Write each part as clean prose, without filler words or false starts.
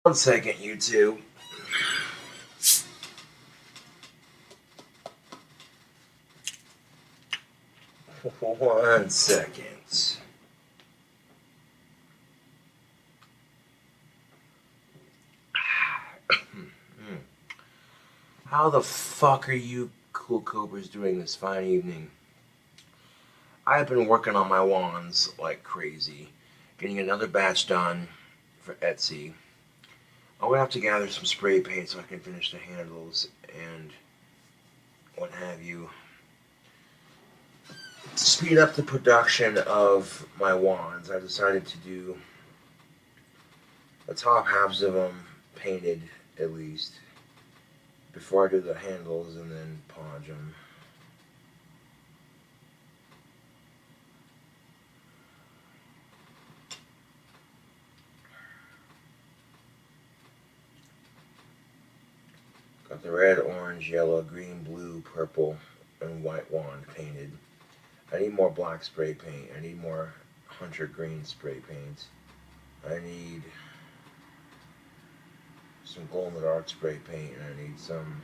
1 second, you two. 1 second. How the fuck are you cool cobras doing this fine evening? I've been working on my wands like crazy, getting another batch done for Etsy. I'm gonna have to gather some spray paint so I can finish the handles and what have you. To speed up the production of my wands, I decided to do the top halves of them painted at least before I do the handles and then polish them. Got the red, orange, yellow, green, blue, purple, and white wand painted. I need more black spray paint. I need more hunter green spray paint. I need some glow in the dark spray paint, and I need some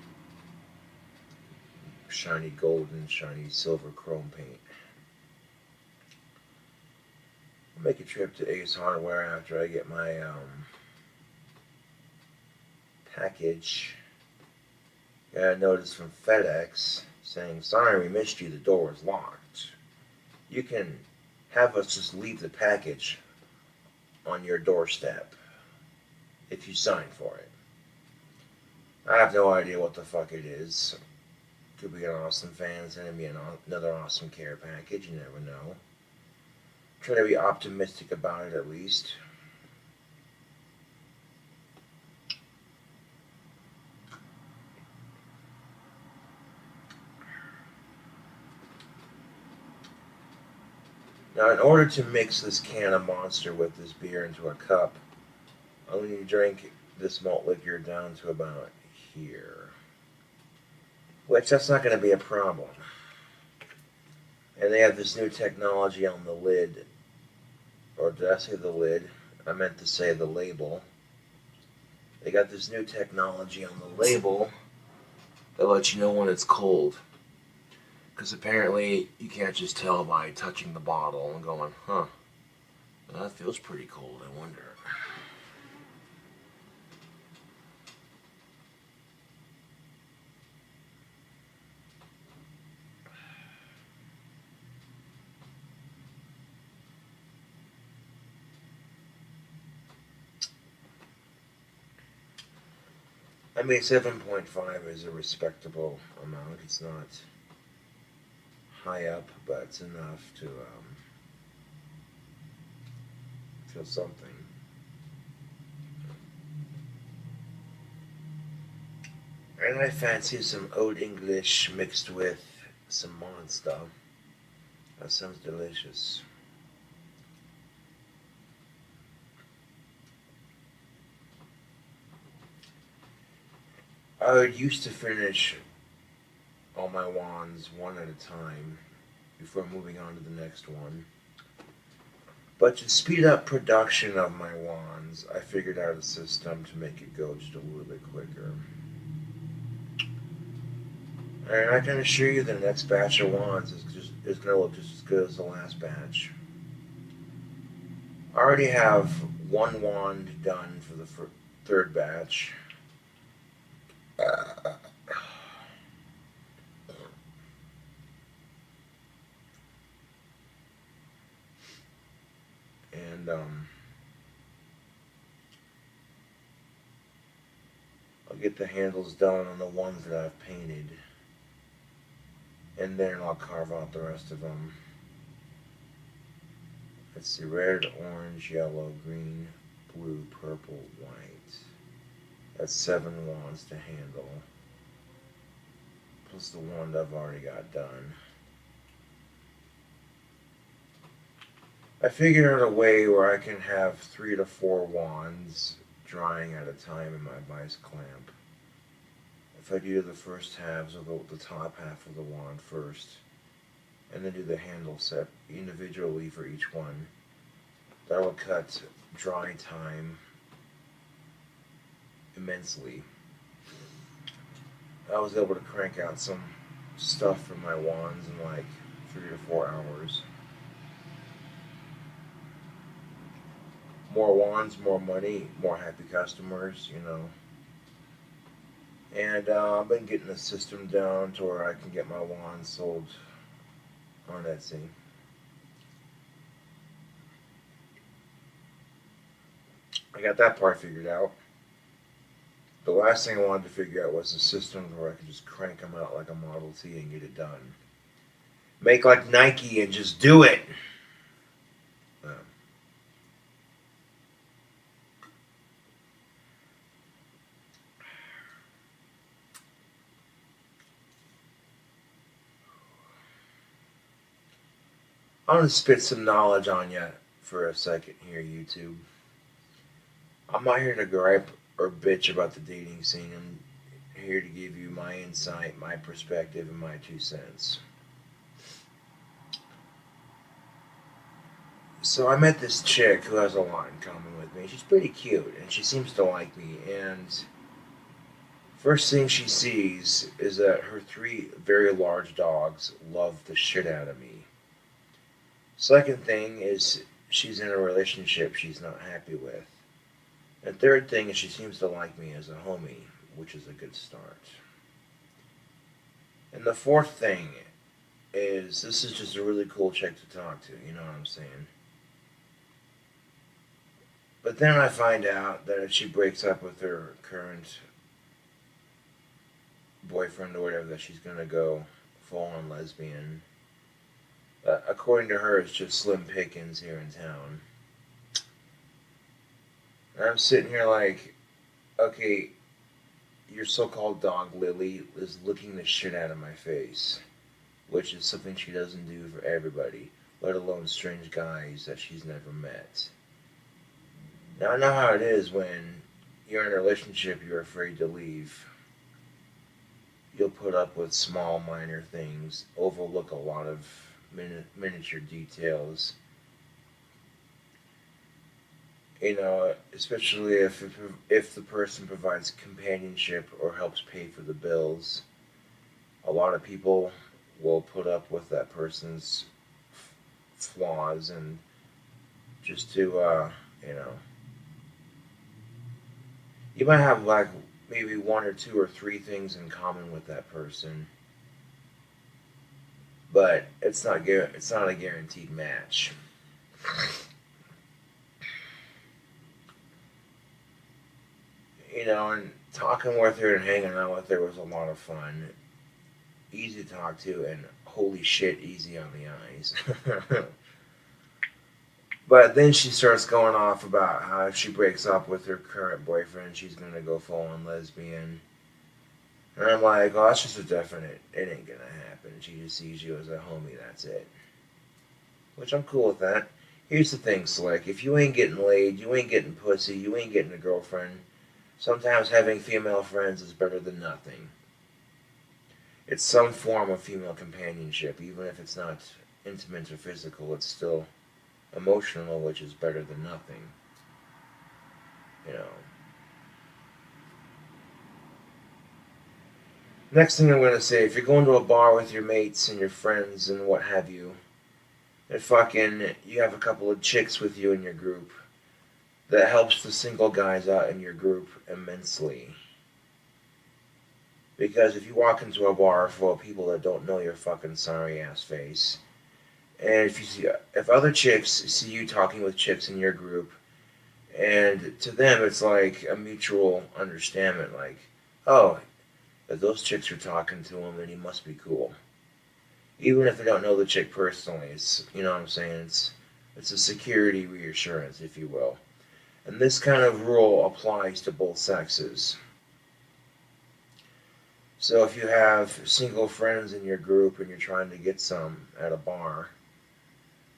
shiny gold and shiny silver chrome paint. I'll make a trip to Ace Hardware after I get my package. Got a notice from FedEx saying, "Sorry, we missed you. The door was locked. You can have us just leave the package on your doorstep if you sign for it." I have no idea what the fuck it is. Could be an awesome fan sending me another awesome care package. You never know. Try to be optimistic about it at least. Now, in order to mix this can of Monster with this beer into a cup, I'll need to drink this malt liquor down to about here. Which, that's not going to be a problem. And they have this new technology on the lid. Or did I say the lid? I meant to say the label. They got this new technology on the label that lets you know when it's cold. Because apparently you can't just tell by touching the bottle and going, huh, that feels pretty cold, I wonder. I mean, 7.5 is a respectable amount. It's not high up, but it's enough to feel something. And I fancy some Old English mixed with some Monster. That sounds delicious. I used to finish all my wands one at a time before moving on to the next one. But to speed up production of my wands, I figured out a system to make it go just a little bit quicker. And I can assure you the next batch of wands is going to look just as good as the last batch. I already have one wand done for the third batch. And I'll get the handles done on the ones that I've painted, and then I'll carve out the rest of them. Let's see, red, orange, yellow, green, blue, purple, white. That's 7 wands to handle, plus the one I've already got done. I figured out a way where I can have 3 to 4 wands drying at a time in my vice clamp. If I do the first halves of the top half of the wand first, and then do the handle set individually for each one, that will cut dry time immensely. I was able to crank out some stuff from my wands in like 3 to 4 hours. More wands, more money, more happy customers, you know. And I've been getting the system down to where I can get my wands sold on Etsy. I got that part figured out. The last thing I wanted to figure out was a system where I could just crank them out like a Model T and get it done. Make like Nike and just do it. I'm going to spit some knowledge on you for a second here, YouTube. I'm not here to gripe or bitch about the dating scene. I'm here to give you my insight, my perspective, and my 2 cents. So I met this chick who has a lot in common with me. She's pretty cute, and she seems to like me. And first thing she sees is that her 3 very large dogs love the shit out of me. Second thing is she's in a relationship she's not happy with. And third thing is she seems to like me as a homie, which is a good start. And the fourth thing is this is just a really cool chick to talk to, you know what I'm saying? But then I find out that if she breaks up with her current boyfriend or whatever, that she's going to go full-on lesbian. According to her, it's just slim pickings here in town. And I'm sitting here like, okay, your so-called dog Lily is looking the shit out of my face, which is something she doesn't do for everybody, let alone strange guys that she's never met. Now I know how it is when you're in a relationship, you're afraid to leave. You'll put up with small, minor things, overlook a lot of miniature details. You know, especially if the person provides companionship or helps pay for the bills. A lot of people will put up with that person's flaws and just to, you know, you might have like maybe 1 or 2 or 3 things in common with that person, but it's not a guaranteed match. You know, and talking with her and hanging out with her was a lot of fun. Easy to talk to, and holy shit, easy on the eyes. But then she starts going off about how if she breaks up with her current boyfriend, she's going to go full-on lesbian. And I'm like, oh, that's just a definite. It ain't going to happen. She just sees you as a homie, that's it. Which I'm cool with that. Here's the thing, Slick. If you ain't getting laid, you ain't getting pussy, you ain't getting a girlfriend, sometimes having female friends is better than nothing. It's some form of female companionship. Even if it's not intimate or physical, it's still emotional, which is better than nothing. You know. Next thing I'm going to say, if you're going to a bar with your mates and your friends and what have you, and fucking you have a couple of chicks with you in your group, that helps the single guys out in your group immensely. Because if you walk into a bar full of people that don't know your fucking sorry ass face, and if other chicks see you talking with chicks in your group, and to them it's like a mutual understanding, like, oh, if those chicks are talking to him, then he must be cool. Even if they don't know the chick personally, it's, you know what I'm saying, it's a security reassurance, if you will. And this kind of rule applies to both sexes. So if you have single friends in your group and you're trying to get some at a bar,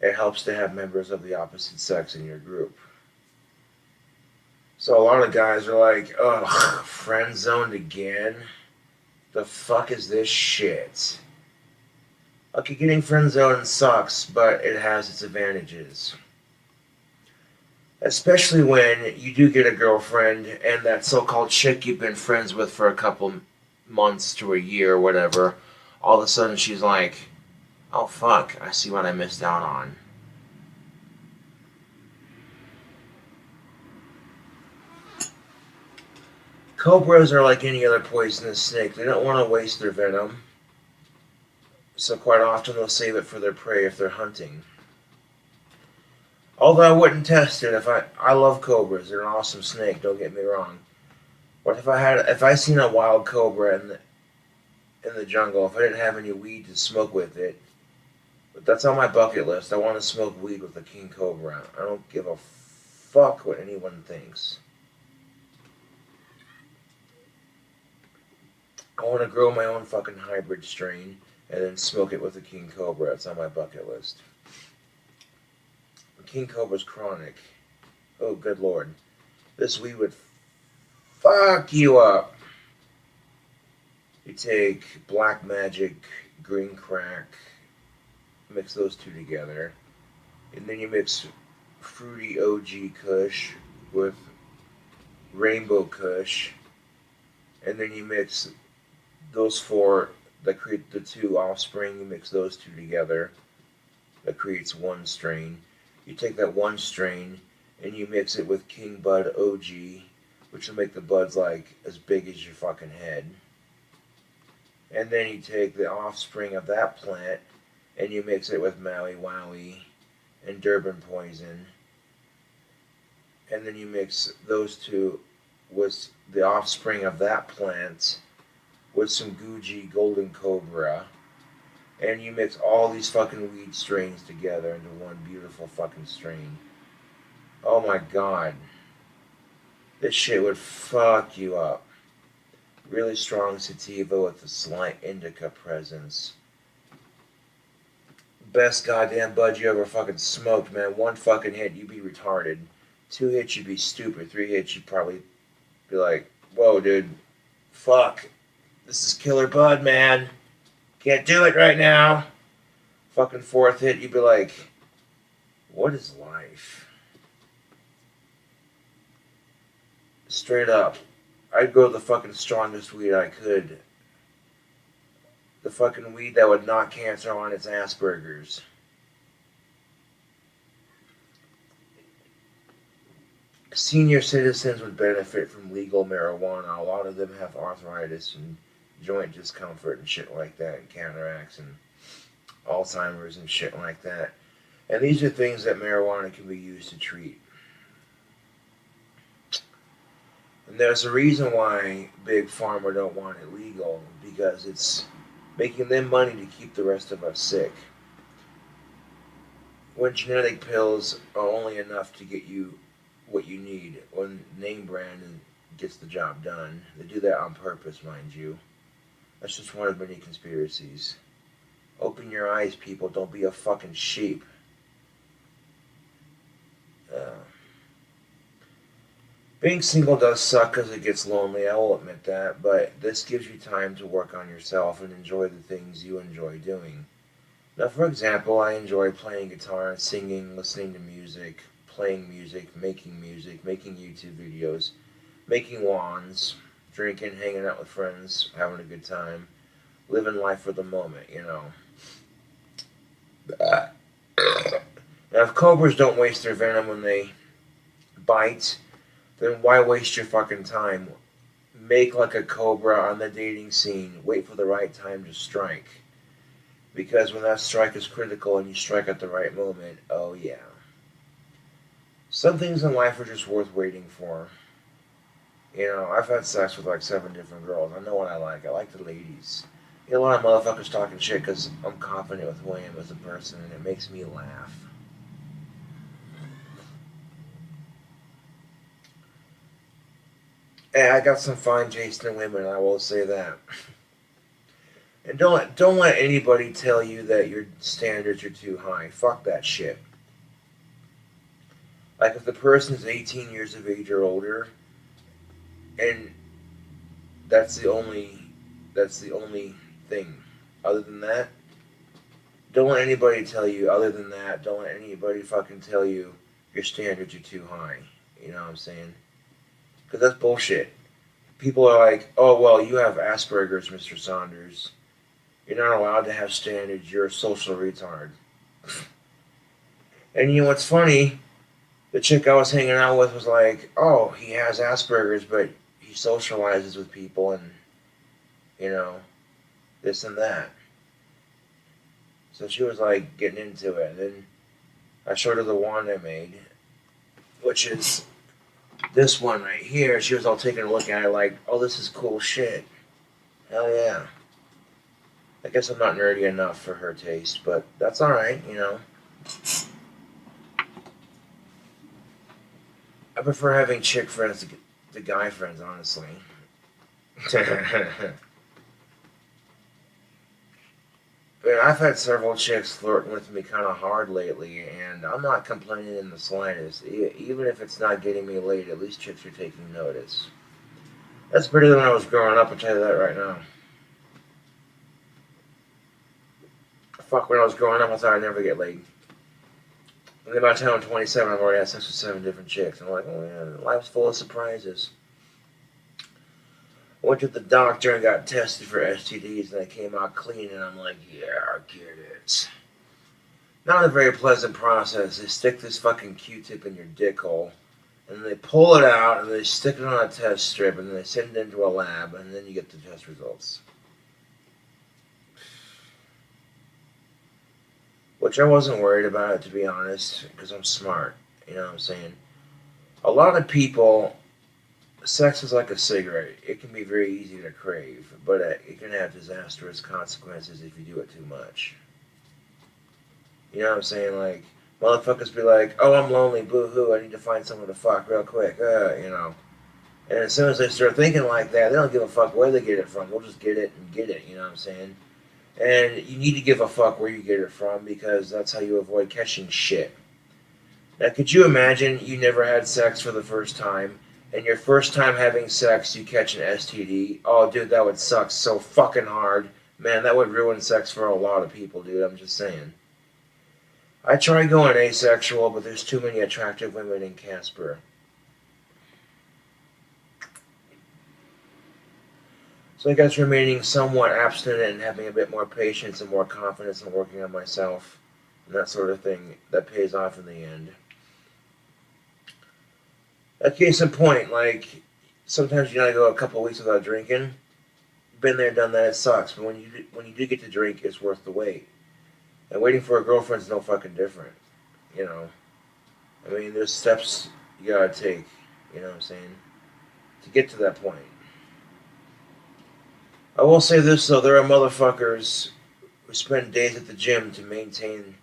it helps to have members of the opposite sex in your group. So a lot of guys are like, ugh, friend zoned again? The fuck is this shit? Okay, getting friend zoned sucks, but it has its advantages. Especially when you do get a girlfriend and that so-called chick you've been friends with for a couple months to a year or whatever, all of a sudden she's like, oh fuck, I see what I missed out on. Cobras are like any other poisonous snake. They don't want to waste their venom. So quite often they'll save it for their prey if they're hunting. Although I wouldn't test it. I love cobras. They're an awesome snake, don't get me wrong. What if I seen a wild cobra in the jungle, if I didn't have any weed to smoke with it? But that's on my bucket list. I want to smoke weed with a king cobra. I don't give a fuck what anyone thinks. I want to grow my own fucking hybrid strain and then smoke it with a king cobra. It's on my bucket list. King cobra's chronic. Oh, good lord. This weed would fuck you up. You take black magic, green crack, mix those two together, and then you mix fruity OG Kush with rainbow Kush, and then you mix those four that create the two offspring. You mix those two together, that creates one strain. You take that one strain and you mix it with King Bud OG, which will make the buds like as big as your fucking head. And then you take the offspring of that plant and you mix it with Maui Wowie and Durban Poison. And then you mix those two with the offspring of that plant with some Gucci Golden Cobra. And you mix all these fucking weed strains together into one beautiful fucking strain. Oh my god. This shit would fuck you up. Really strong sativa with a slight indica presence. Best goddamn bud you ever fucking smoked, man. One fucking hit, you'd be retarded. 2 hits, you'd be stupid. 3 hits, you'd probably be like, whoa, dude. Fuck. This is killer bud, man. Can't do it right now. Fucking 4th hit, you'd be like, what is life? Straight up. I'd go the fucking strongest weed I could. The fucking weed that would knock cancer on its Asperger's. Senior citizens would benefit from legal marijuana. A lot of them have arthritis and joint discomfort and shit like that, and cataracts and Alzheimer's and shit like that. And these are things that marijuana can be used to treat. And there's a reason why Big Pharma don't want it legal, because it's making them money to keep the rest of us sick. When genetic pills are only enough to get you what you need, when name brand gets the job done, they do that on purpose, mind you. That's just one of many conspiracies. Open your eyes, people. Don't be a fucking sheep. Being single does suck because it gets lonely, I will admit that, but this gives you time to work on yourself and enjoy the things you enjoy doing. Now, for example, I enjoy playing guitar, singing, listening to music, playing music, making YouTube videos, making wands, drinking, hanging out with friends, having a good time, living life for the moment, you know. Now, if cobras don't waste their venom when they bite, then why waste your fucking time? Make like a cobra on the dating scene. Wait for the right time to strike. Because when that strike is critical and you strike at the right moment, oh yeah. Some things in life are just worth waiting for. You know, I've had sex with like 7 different girls. I know what I like. I like the ladies. You know, a lot of motherfuckers talking shit because I'm confident with who I am as a person, and it makes me laugh. Hey, I got some fine taste in women, I will say that. And don't let anybody tell you that your standards are too high. Fuck that shit. Like, if the person is 18 years of age or older, and that's the only thing. Other than that, don't let anybody tell you. Other than that, don't let anybody fucking tell you your standards are too high. You know what I'm saying? Because that's bullshit. People are like, oh, well, you have Asperger's, Mr. Saunders. You're not allowed to have standards. You're a social retard. And you know what's funny? The chick I was hanging out with was like, oh, he has Asperger's, but he socializes with people and, you know, this and that. So she was like getting into it. And then I showed her the wand I made, which is this one right here. She was all taking a look at it like, oh, this is cool shit. Hell yeah. I guess I'm not nerdy enough for her taste, but that's alright, you know. I prefer having chick friends to guy friends, honestly. Man, I've had several chicks flirting with me kind of hard lately, and I'm not complaining in the slightest. Even if it's not getting me laid, at least chicks are taking notice. That's better than when I was growing up, I'll tell you that right now. Fuck, when I was growing up, I thought I'd never get laid. And by the time I'm 27, I've already had sex with 7 different chicks. I'm like, oh man, life's full of surprises. I went to the doctor and got tested for STDs, and I came out clean, and I'm like, yeah, I get it. Not a very pleasant process. They stick this fucking Q-tip in your dick hole, and then they pull it out, and they stick it on a test strip, and then they send it into a lab, and then you get the test results. Which I wasn't worried about it, to be honest, because I'm smart. You know what I'm saying? A lot of people, sex is like a cigarette. It can be very easy to crave, but it can have disastrous consequences if you do it too much. You know what I'm saying? Like, motherfuckers be like, oh, I'm lonely, boo-hoo, I need to find someone to fuck real quick, you know. And as soon as they start thinking like that, they don't give a fuck where they get it from. They'll just get it and get it, you know what I'm saying? And you need to give a fuck where you get it from, because that's how you avoid catching shit. Now, could you imagine you never had sex for the first time, and your first time having sex, you catch an STD? Oh, dude, that would suck so fucking hard. Man, that would ruin sex for a lot of people, dude. I'm just saying. I tried going asexual, but there's too many attractive women in Casper. So I guess remaining somewhat abstinent and having a bit more patience and more confidence in working on myself and that sort of thing, that pays off in the end. A case in point, like, sometimes you gotta go a couple of weeks without drinking. Been there, done that, it sucks. But when you do get to drink, it's worth the wait. And waiting for a girlfriend's no fucking different, you know. I mean, there's steps you gotta take, you know what I'm saying, to get to that point. I will say this, though. There are motherfuckers who spend days at the gym to maintain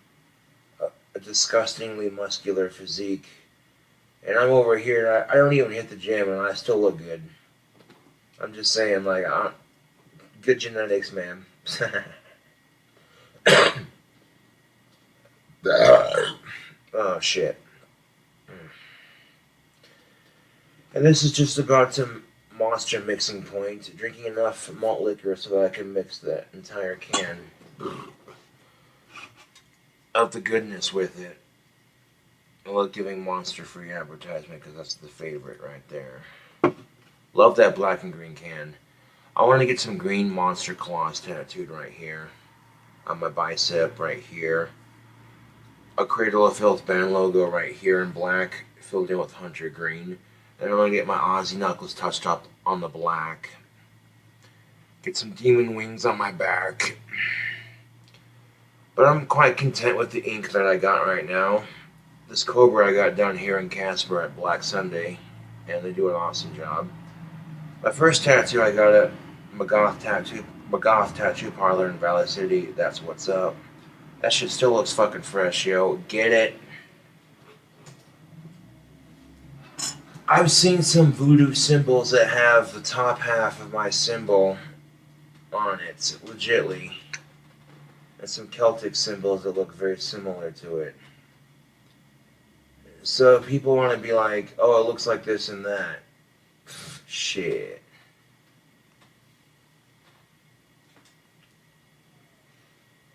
a disgustingly muscular physique. And I'm over here, I don't even hit the gym, and I still look good. I'm just saying, like, good genetics, man. Oh, shit. And this is just about to monster mixing point, drinking enough malt liquor so that I can mix the entire can of the goodness with it. I love giving monster free advertisement because that's the favorite right there. Love that black and green can. I want to get some green monster claws tattooed right here on my bicep right here. A Cradle of Filth band logo right here in black, filled in with hunter green. And I'm going to get my Aussie knuckles touched up on the black. Get some demon wings on my back. But I'm quite content with the ink that I got right now. This Cobra I got down here in Casper at Black Sunday, and they do an awesome job. My first tattoo I got at Magoth Tattoo Parlor in Valley City. That's what's up. That shit still looks fucking fresh, yo. Get it? I've seen some voodoo symbols that have the top half of my symbol on it, legitly. And some Celtic symbols that look very similar to it. So people want to be like, oh, it looks like this and that. Shit.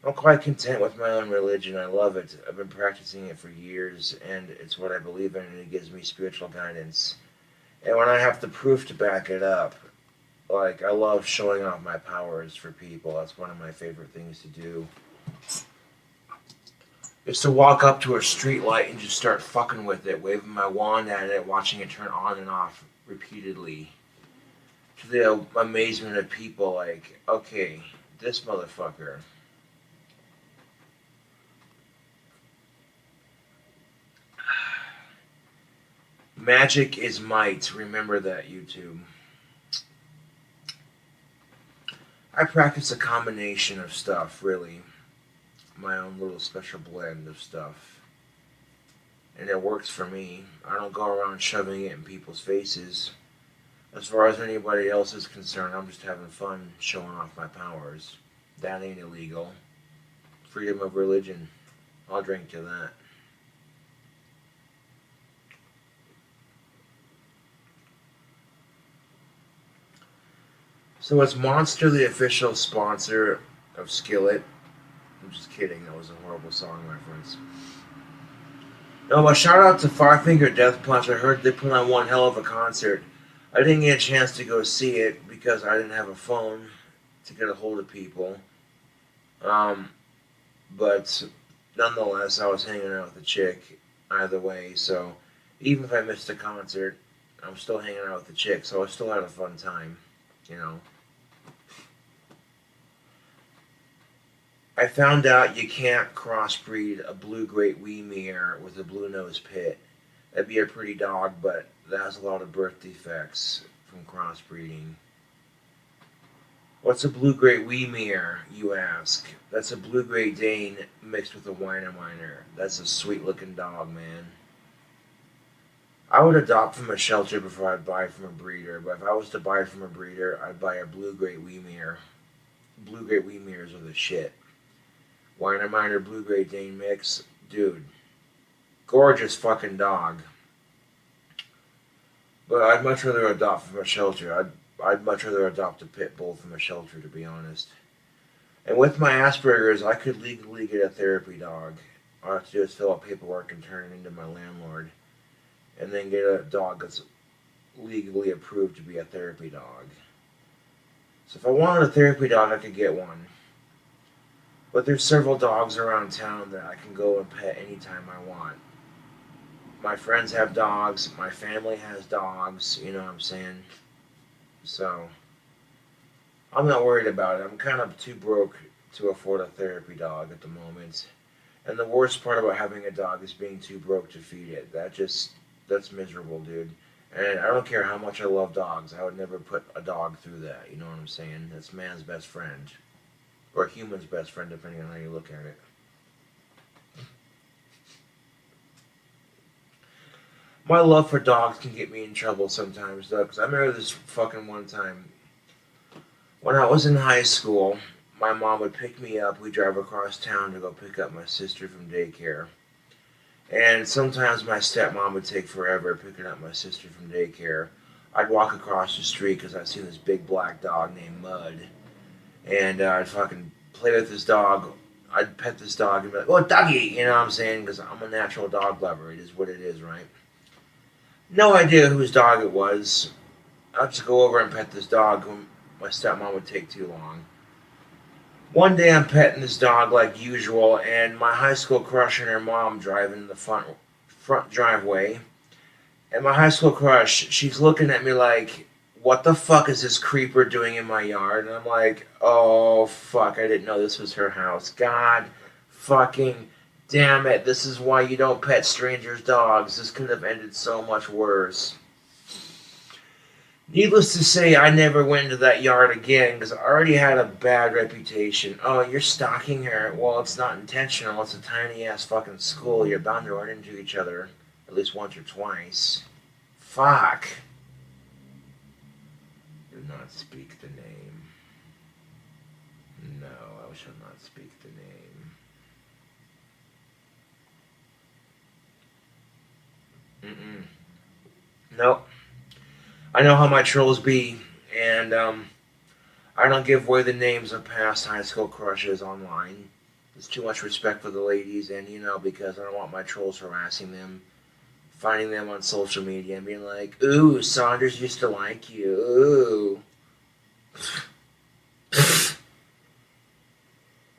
I'm quite content with my own religion. I love it. I've been practicing it for years, and it's what I believe in, and it gives me spiritual guidance. And when I have the proof to back it up, like, I love showing off my powers for people. That's one of my favorite things to do. Is to walk up to a street light and just start fucking with it, waving my wand at it, watching it turn on and off repeatedly. To the amazement of people, like, okay, this motherfucker. Magic is might. Remember that, YouTube. I practice a combination of stuff, really. My own little special blend of stuff. And it works for me. I don't go around shoving it in people's faces. As far as anybody else is concerned, I'm just having fun showing off my powers. That ain't illegal. Freedom of religion. I'll drink to that. So is Monster the official sponsor of Skillet? I'm just kidding, that was a horrible song reference. No, but shout out to Firefinger Death Punch. I heard they put on one hell of a concert. I didn't get a chance to go see it because I didn't have a phone to get a hold of people. But nonetheless, I was hanging out with a chick either way. So even if I missed a concert, I'm still hanging out with the chick. So I still had a fun time, you know. I found out you can't crossbreed a blue great Weimere with a blue nose pit. That'd be a pretty dog, but that has a lot of birth defects from crossbreeding. What's a blue great Weimere, you ask? That's a blue great Dane mixed with a Weinermeiner. That's a sweet looking dog, man. I would adopt from a shelter before I'd buy from a breeder, but if I was to buy from a breeder, I'd buy a blue great Weimere. Blue great Weimeres are the shit. Weinermeiner blue great Dane mix, dude. Gorgeous fucking dog. But I'd much rather adopt from a shelter. I'd much rather adopt a pit bull from a shelter, to be honest. And with my Asperger's, I could legally get a therapy dog. All I have to do is fill out paperwork and turn it into my landlord. And then get a dog that's legally approved to be a therapy dog. So if I wanted a therapy dog, I could get one. But there's several dogs around town that I can go and pet anytime I want. My friends have dogs. My family has dogs. You know what I'm saying? So, I'm not worried about it. I'm kind of too broke to afford a therapy dog at the moment. And the worst part about having a dog is being too broke to feed it. That's miserable, dude. And I don't care how much I love dogs. I would never put a dog through that. You know what I'm saying? That's man's best friend. Or a human's best friend, depending on how you look at it. My love for dogs can get me in trouble sometimes, though, because I remember this fucking one time. When I was in high school, my mom would pick me up. We'd drive across town to go pick up my sister from daycare. And sometimes my stepmom would take forever picking up my sister from daycare. I'd walk across the street because I'd seen this big black dog named Mud. And I'd fucking play with this dog. I'd pet this dog and be like, oh, doggy, you know what I'm saying? Because I'm a natural dog lover. It is what it is, right? No idea whose dog it was. I'd just go over and pet this dog when my stepmom would take too long. One day I'm petting this dog like usual, and my high school crush and her mom driving in the front driveway. And my high school crush, she's looking at me like, what the fuck is this creeper doing in my yard? And I'm like, oh fuck, I didn't know this was her house. God fucking damn it, this is why you don't pet strangers' dogs. This could have ended so much worse. Needless to say, I never went into that yard again because I already had a bad reputation. Oh, you're stalking her. Well, it's not intentional. It's a tiny-ass fucking school. You're bound to run into each other at least once or twice. Fuck. Do not speak the name. No, I shall not speak the name. Nope. I know how my trolls be, and I don't give away the names of past high school crushes online. There's too much respect for the ladies, and because I don't want my trolls harassing them, finding them on social media and being like, "Ooh, Saunders used to like you." Ooh.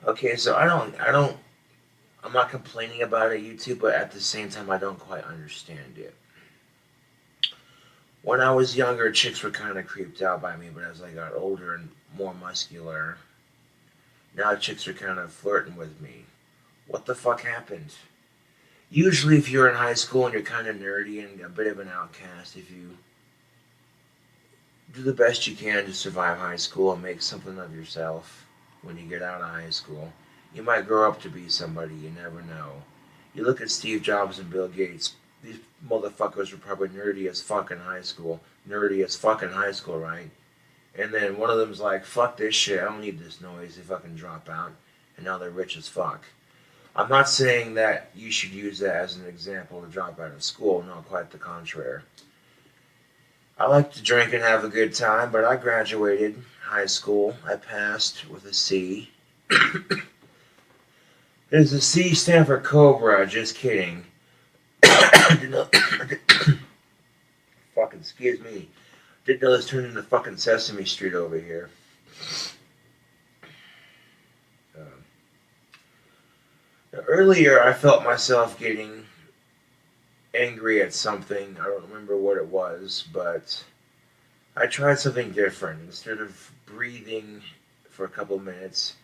Okay, so I'm not complaining about it, YouTube, but at the same time, I don't quite understand it. When I was younger, chicks were kind of creeped out by me, but as I got older and more muscular, now chicks are kind of flirting with me. What the fuck happened? Usually, if you're in high school and you're kind of nerdy and a bit of an outcast, if you do the best you can to survive high school and make something of yourself when you get out of high school, you might grow up to be somebody. You never know. You look at Steve Jobs and Bill Gates. These motherfuckers were probably nerdy as fuck in high school. Nerdy as fuck in high school, right? And then one of them's like, fuck this shit. I don't need this noise. They fucking drop out. And now they're rich as fuck. I'm not saying that you should use that as an example to drop out of school. No, quite the contrary. I like to drink and have a good time, but I graduated high school. I passed with a C. Does the C stand for Cobra? Just kidding. Fucking excuse me. Didn't know this turned into fucking Sesame Street over here. Earlier, I felt myself getting angry at something. I don't remember what it was, but I tried something different. Instead of breathing for a couple minutes,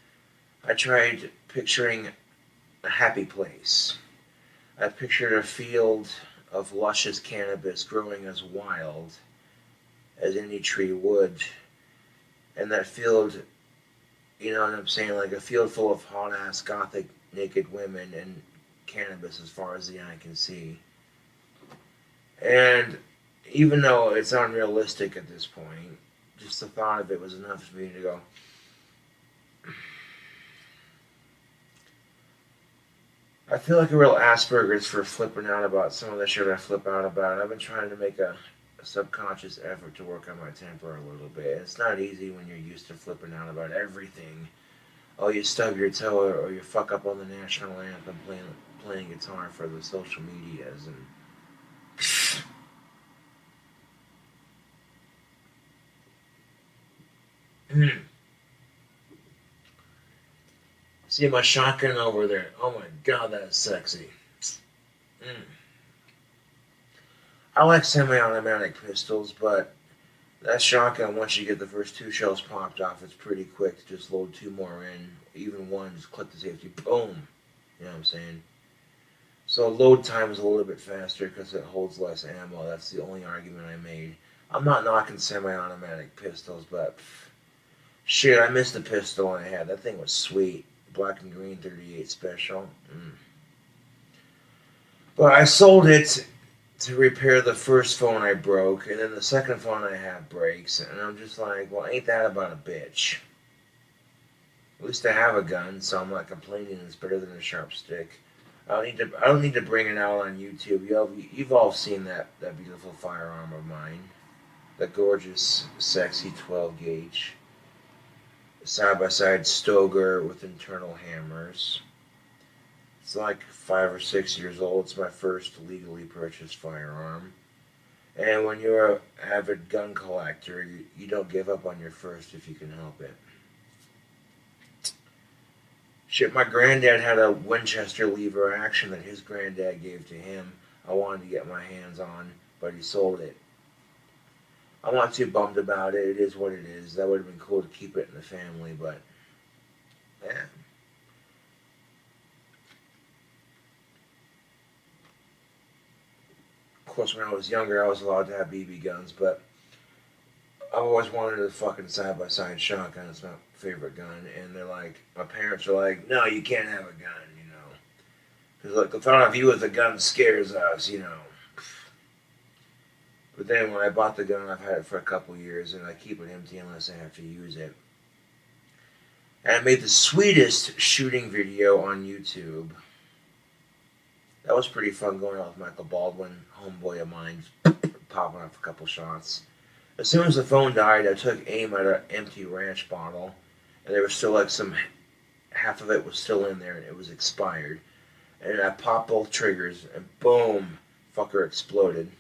I tried picturing a happy place. I pictured a field of luscious cannabis growing as wild as any tree would. And that field, you know what I'm saying, like a field full of hot-ass gothic naked women and cannabis as far as the eye can see. And even though it's unrealistic at this point, just the thought of it was enough for me to go, I feel like a real Asperger's for flipping out about some of the shit I flip out about. I've been trying to make a subconscious effort to work on my temper a little bit. It's not easy when you're used to flipping out about everything. Oh, you stub your toe or you fuck up on the national anthem playing guitar for the social medias and see my shotgun over there. Oh my god, that's sexy. I like semi-automatic pistols, but that shotgun, once you get the first 2 shells popped off, it's pretty quick to just load 2 more in. Even one, just click the safety, boom. You know what I'm saying? So load time is a little bit faster because it holds less ammo. That's the only argument I made. I'm not knocking semi-automatic pistols, but shit, I missed the pistol I had. That thing was sweet. Black and green 38 special. But I sold it to repair the first phone I broke, and then the second phone I have breaks, and I'm just like, well, ain't that about a bitch? At least I have a gun, so I'm not complaining. It's better than a sharp stick. I don't need to bring it out on YouTube. You've all seen that beautiful firearm of mine, the gorgeous, sexy 12 gauge, side by side Stoger with internal hammers. It's like 5 or 6 years old. It's my first legally purchased firearm. And when you're an avid gun collector, you don't give up on your first if you can help it. Shit, my granddad had a Winchester lever action that his granddad gave to him. I wanted to get my hands on, but he sold it. I'm not too bummed about it. It is what it is. That would have been cool to keep it in the family, but yeah. Of course, when I was younger, I was allowed to have BB guns, but I always wanted a fucking side-by-side shotgun. It's my favorite gun, and they're like, my parents are like, no, you can't have a gun, you know, because like the thought of you with a gun scares us, you know. But then when I bought the gun, I've had it for a couple years, and I keep it empty unless I have to use it. And I made the sweetest shooting video on YouTube. That was pretty fun, going out with Michael Baldwin, homeboy of mine, popping off a couple shots. As soon as the phone died, I took aim at an empty ranch bottle, and there was still like some half of it was still in there and it was expired. And I popped both triggers and boom, fucker exploded.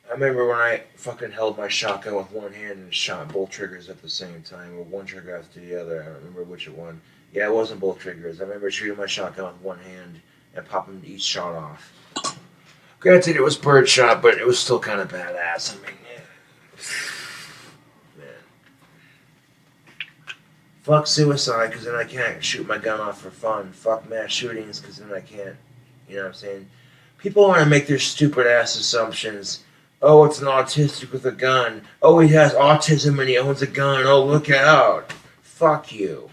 I remember when I fucking held my shotgun with one hand and shot both triggers at the same time, or one trigger after the other. I don't remember which one. Yeah, it wasn't both triggers. I remember shooting my shotgun with one hand and popping each shot off. Granted, it was birdshot, but it was still kind of badass. I mean, man. Fuck suicide, because then I can't shoot my gun off for fun. Fuck mass shootings, because then I can't. You know what I'm saying? People want to make their stupid ass assumptions. Oh, it's an autistic with a gun. Oh, he has autism and he owns a gun. Oh, look out. Fuck you.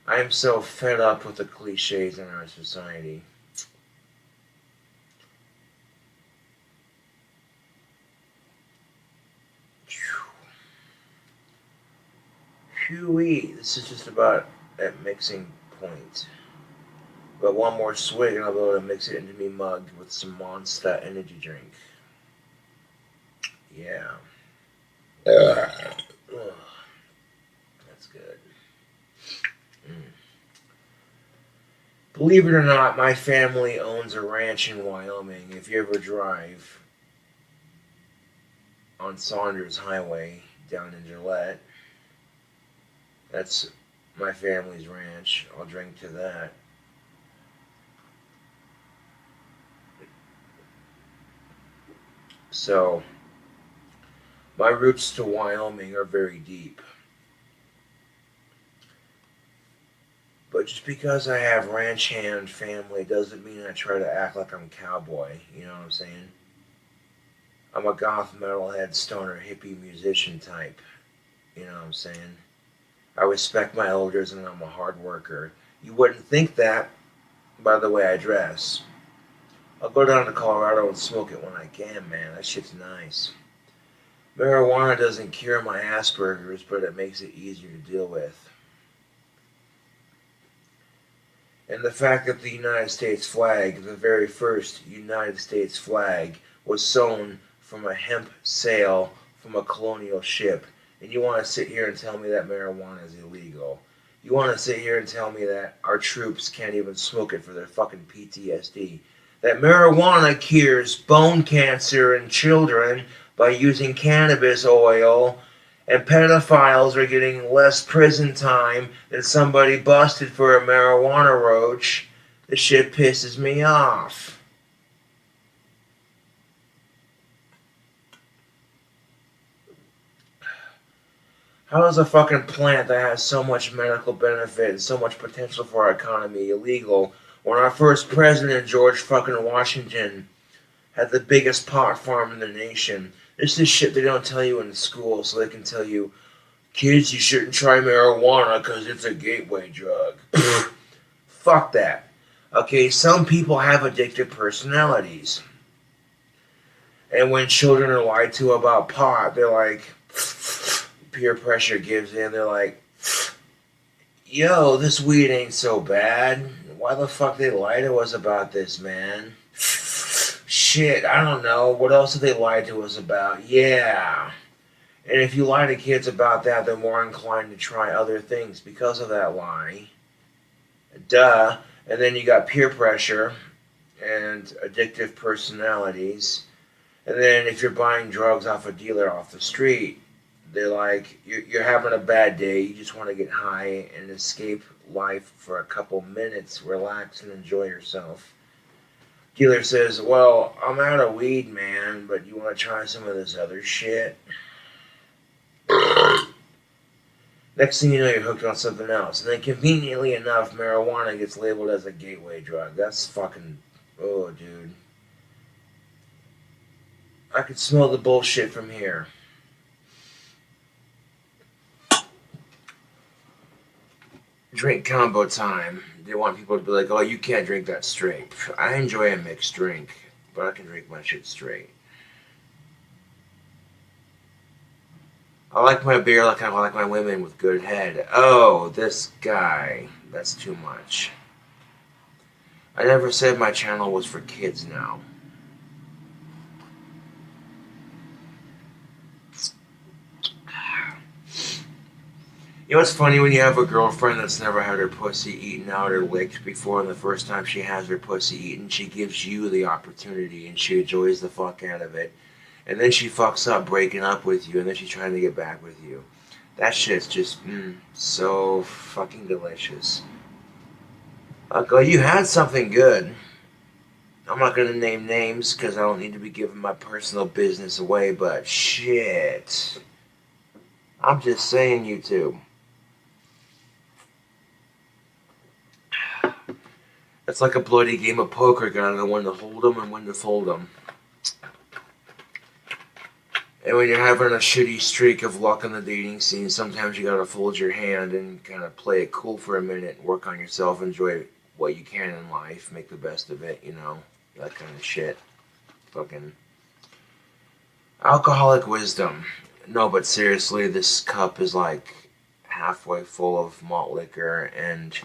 I am so fed up with the cliches in our society. Phew-wee. This is just about that mixing point. But one more swig and I'll be able to mix it into me mug with some Monster energy drink. Yeah. That's good. Believe it or not, my family owns a ranch in Wyoming. If you ever drive on Saunders Highway down in Gillette, that's my family's ranch. I'll drink to that. So, my roots to Wyoming are very deep. But just because I have ranch hand family doesn't mean I try to act like I'm cowboy. You know what I'm saying? I'm a goth metalhead stoner hippie musician type. You know what I'm saying? I respect my elders and I'm a hard worker. You wouldn't think that by the way I dress. I'll go down to Colorado and smoke it when I can, man. That shit's nice. Marijuana doesn't cure my Asperger's, but it makes it easier to deal with. And the fact that the United States flag, the very first United States flag, was sewn from a hemp sail from a colonial ship. And you want to sit here and tell me that marijuana is illegal. You want to sit here and tell me that our troops can't even smoke it for their fucking PTSD. That marijuana cures bone cancer in children by using cannabis oil, and pedophiles are getting less prison time than somebody busted for a marijuana roach. This shit pisses me off. How is a fucking plant that has so much medical benefit and so much potential for our economy illegal when our first president, George fucking Washington, had the biggest pot farm in the nation? This is shit they don't tell you in school, so they can tell you, kids, you shouldn't try marijuana because it's a gateway drug. Fuck that. Okay, some people have addictive personalities. And when children are lied to about pot, they're like, peer pressure gives in. They're like, yo, this weed ain't so bad. Why the fuck they lie to us about this, man? Shit, I don't know. What else did they lie to us about? Yeah. And if you lie to kids about that, they're more inclined to try other things because of that lie. Duh. And then you got peer pressure and addictive personalities. And then if you're buying drugs off a dealer off the street, they're like, you're having a bad day, you just want to get high and escape life for a couple minutes, relax and enjoy yourself. Dealer says, well, I'm out of weed, man, but you want to try some of this other shit? Next thing you know, you're hooked on something else. And then conveniently enough, marijuana gets labeled as a gateway drug. That's fucking, oh, dude. I could smell the bullshit from here. Drink combo time. They want people to be like, oh, you can't drink that straight. I enjoy a mixed drink, but I can drink my shit straight. I like my beer like I like my women with good head. Oh, this guy. That's too much. I never said my channel was for kids now. You know what's funny when you have a girlfriend that's never had her pussy eaten out or licked before, and the first time she has her pussy eaten, she gives you the opportunity and she enjoys the fuck out of it. And then she fucks up breaking up with you, and then she's trying to get back with you. That shit's just so fucking delicious. Uncle, you had something good. I'm not gonna name names because I don't need to be giving my personal business away, but shit. I'm just saying, you two. It's like a bloody game of poker. Gotta know when to hold 'em and when to fold 'em. And when you're having a shitty streak of luck on the dating scene, sometimes you gotta fold your hand and kind of play it cool for a minute, work on yourself, enjoy what you can in life, make the best of it, you know, that kind of shit. Fucking alcoholic wisdom. No, but seriously, this cup is like halfway full of malt liquor, and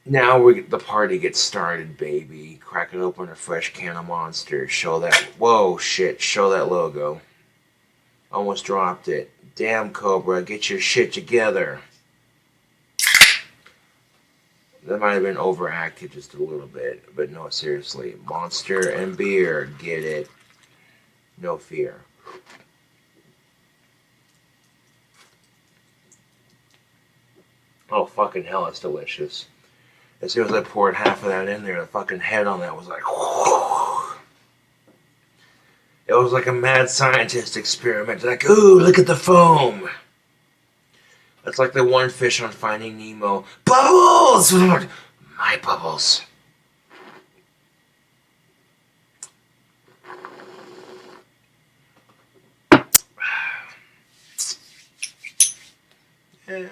now the party gets started, baby. Crack it open a fresh can of Monster. Show that. Whoa, shit. Show that logo. Almost dropped it. Damn, Cobra. Get your shit together. That might have been overacted just a little bit. But no, seriously. Monster and beer. Get it. No fear. Oh, fucking hell. It's delicious. As soon as I poured half of that in there, the fucking head on that was like, whoo. It was like a mad scientist experiment. Like, ooh, look at the foam. That's like the one fish on Finding Nemo. Bubbles! My bubbles. Yeah.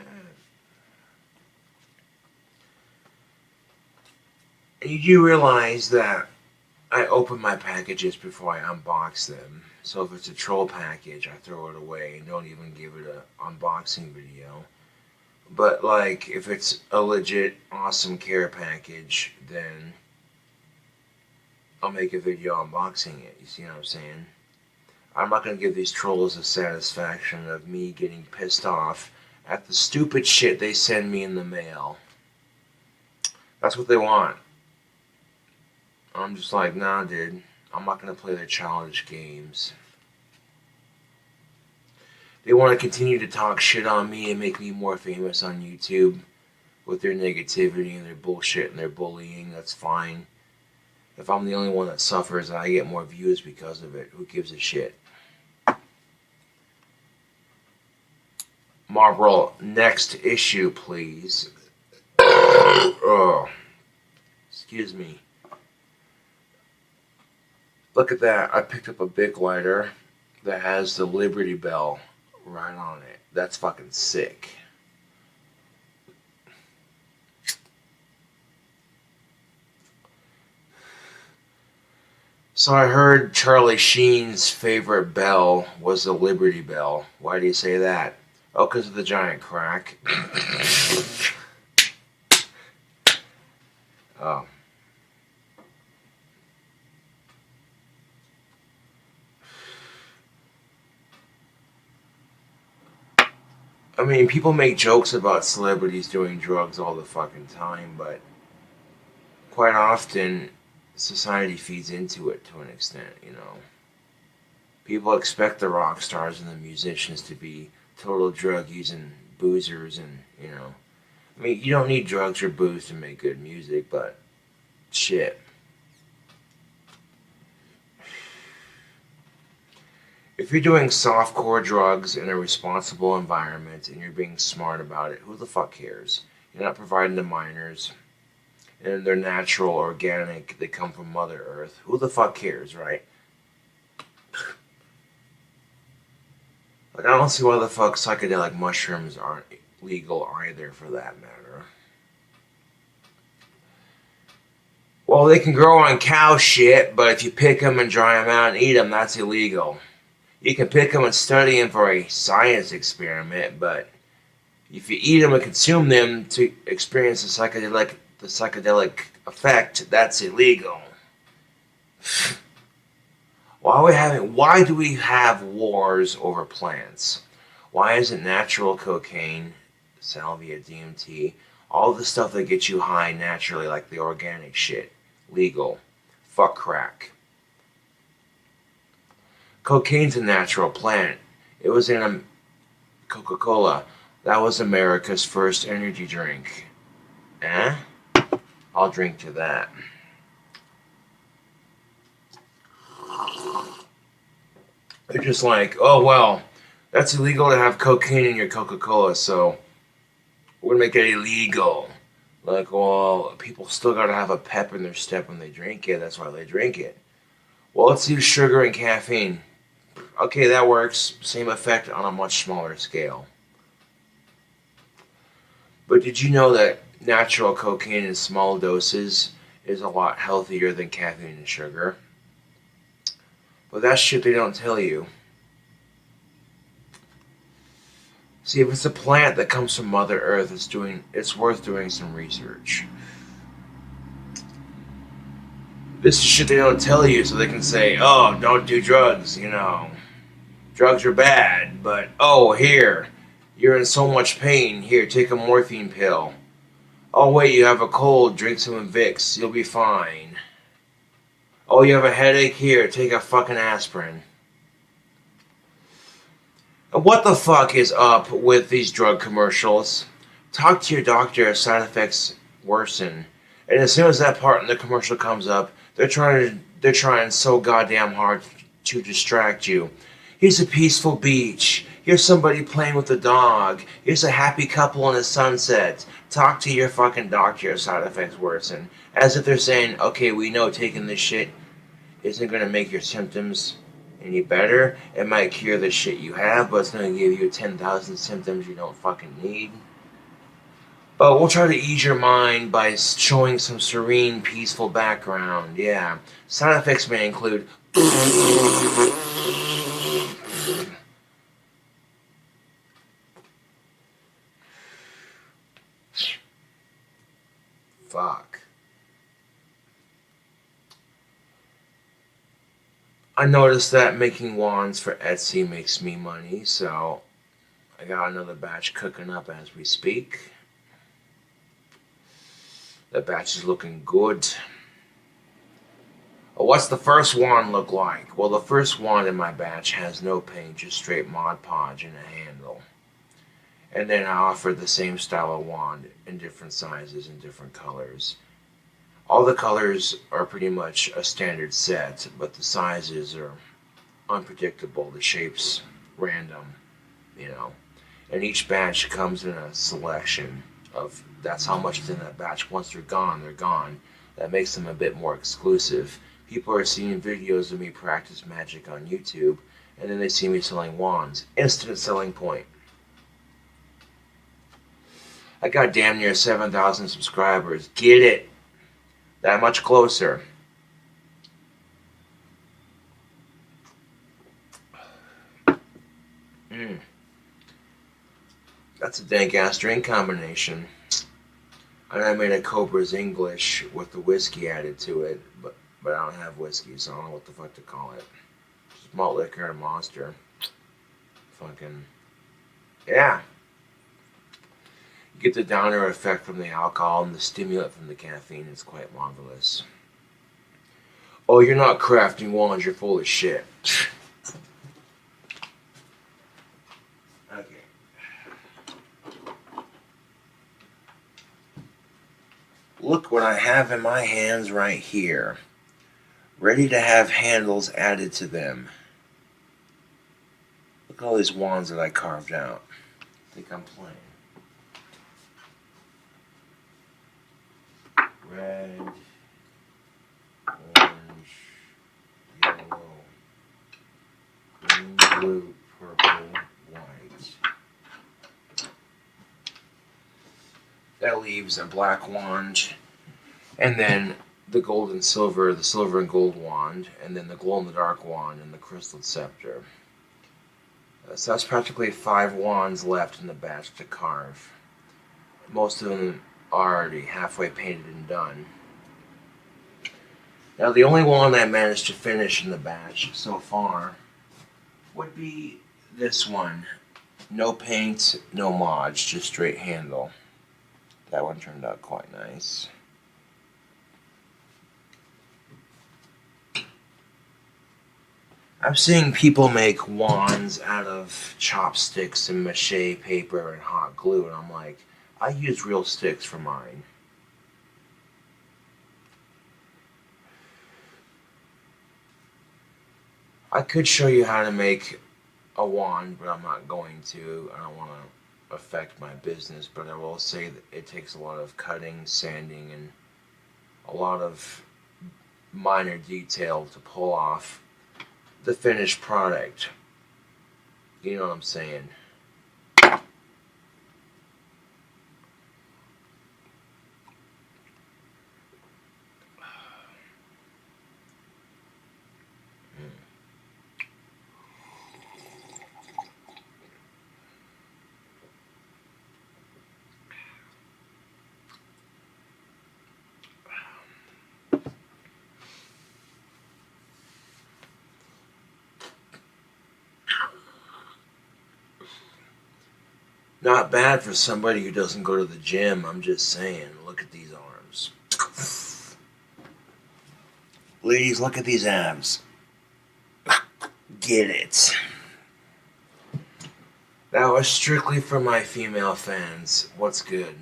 And you do realize that I open my packages before I unbox them. So if it's a troll package, I throw it away and don't even give it an unboxing video. But like, if it's a legit awesome care package, then I'll make a video unboxing it. You see what I'm saying? I'm not going to give these trolls the satisfaction of me getting pissed off at the stupid shit they send me in the mail. That's what they want. I'm just like, nah, dude. I'm not going to play their childish games. They want to continue to talk shit on me and make me more famous on YouTube with their negativity and their bullshit and their bullying. That's fine. If I'm the only one that suffers, I get more views because of it. Who gives a shit? Marvel, next issue, please. Oh, excuse me. Look at that. I picked up a Bic lighter that has the Liberty Bell right on it. That's fucking sick. So I heard Charlie Sheen's favorite bell was the Liberty Bell. Why do you say that? Oh, because of the giant crack. Oh. I mean, people make jokes about celebrities doing drugs all the fucking time, but quite often, society feeds into it to an extent, you know. People expect the rock stars and the musicians to be total drug-using boozers and, you know. I mean, you don't need drugs or booze to make good music, but shit. If you're doing softcore drugs in a responsible environment and you're being smart about it, who the fuck cares? You're not providing to minors. And they're natural, organic, they come from Mother Earth. Who the fuck cares, right? Like, I don't see why the fuck psychedelic mushrooms aren't legal either, for that matter. Well, they can grow on cow shit, but if you pick them and dry them out and eat them, that's illegal. You can pick them and study them for a science experiment, but if you eat them and consume them to experience the psychedelic effect, that's illegal. Why do we have wars over plants? Why isn't natural cocaine, salvia, DMT, all the stuff that gets you high naturally, like the organic shit, legal? Fuck crack. Cocaine's a natural plant. It was in Coca-Cola. That was America's first energy drink. Eh? I'll drink to that. They're just like, oh, well, that's illegal to have cocaine in your Coca-Cola, so we're going to make that illegal. Like, well, people still got to have a pep in their step when they drink it. That's why they drink it. Well, let's use sugar and caffeine. Okay, that works. Same effect on a much smaller scale. But did you know that natural cocaine in small doses is a lot healthier than caffeine and sugar? But that's shit they don't tell you. See, if it's a plant that comes from Mother Earth, it's worth doing some research. This is shit they don't tell you, so they can say, oh, don't do drugs, you know. Drugs are bad, but, oh, here, you're in so much pain. Here, take a morphine pill. Oh, wait, you have a cold. Drink some Vicks. You'll be fine. Oh, you have a headache? Here, take a fucking aspirin. What the fuck is up with these drug commercials? Talk to your doctor if side effects worsen. And as soon as that part in the commercial comes up, they're trying so goddamn hard to distract you. Here's a peaceful beach. Here's somebody playing with a dog. Here's a happy couple in the sunset. Talk to your fucking doctor if side effects worsen. As if they're saying, okay, we know taking this shit isn't going to make your symptoms any better. It might cure the shit you have, but it's going to give you 10,000 symptoms you don't fucking need. But we'll try to ease your mind by showing some serene, peaceful background. Yeah. Side effects may include fuck. I noticed that making wands for Etsy makes me money, so I got another batch cooking up as we speak. The batch is looking good. What's the first wand look like? Well, the first wand in my batch has no paint, just straight Mod Podge and a handle. And then I offered the same style of wand in different sizes and different colors. All the colors are pretty much a standard set, but the sizes are unpredictable, the shapes random, you know. And each batch comes in a selection of, that's how much is in that batch. Once they're gone, they're gone. That makes them a bit more exclusive. People are seeing videos of me practice magic on YouTube, and then they see me selling wands. Instant selling point. I got damn near 7,000 subscribers. Get it? That much closer. That's a dank ass drink combination. And I made a Cobra's English with the whiskey added to it, but I don't have whiskey, so I don't know what the fuck to call it. Just malt liquor and monster. Fucking, yeah. You get the downer effect from the alcohol and the stimulant from the caffeine. It's quite marvelous. Oh, you're not crafting wands, you're full of shit. Okay. Look what I have in my hands right here. Ready to have handles added to them. Look at all these wands that I carved out. I think I'm playing. Red, orange, yellow, green, blue, purple, white. That leaves a black wand, and then the gold and silver, the silver and gold wand, and then the glow-in-the-dark wand and the crystal scepter. So that's practically 5 wands left in the batch to carve. Most of them are already halfway painted and done. Now the only one I managed to finish in the batch so far would be this one. No paint, no mods, just straight handle. That one turned out quite nice. I'm seeing people make wands out of chopsticks and mache paper and hot glue, and I'm like, I use real sticks for mine. I could show you how to make a wand, but I'm not going to. I don't want to affect my business, but I will say that it takes a lot of cutting, sanding, and a lot of minor detail to pull off the finished product. You know what I'm saying? Not bad for somebody who doesn't go to the gym. I'm just saying. Look at these arms. Ladies, look at these abs. Get it. That was strictly for my female fans. What's good?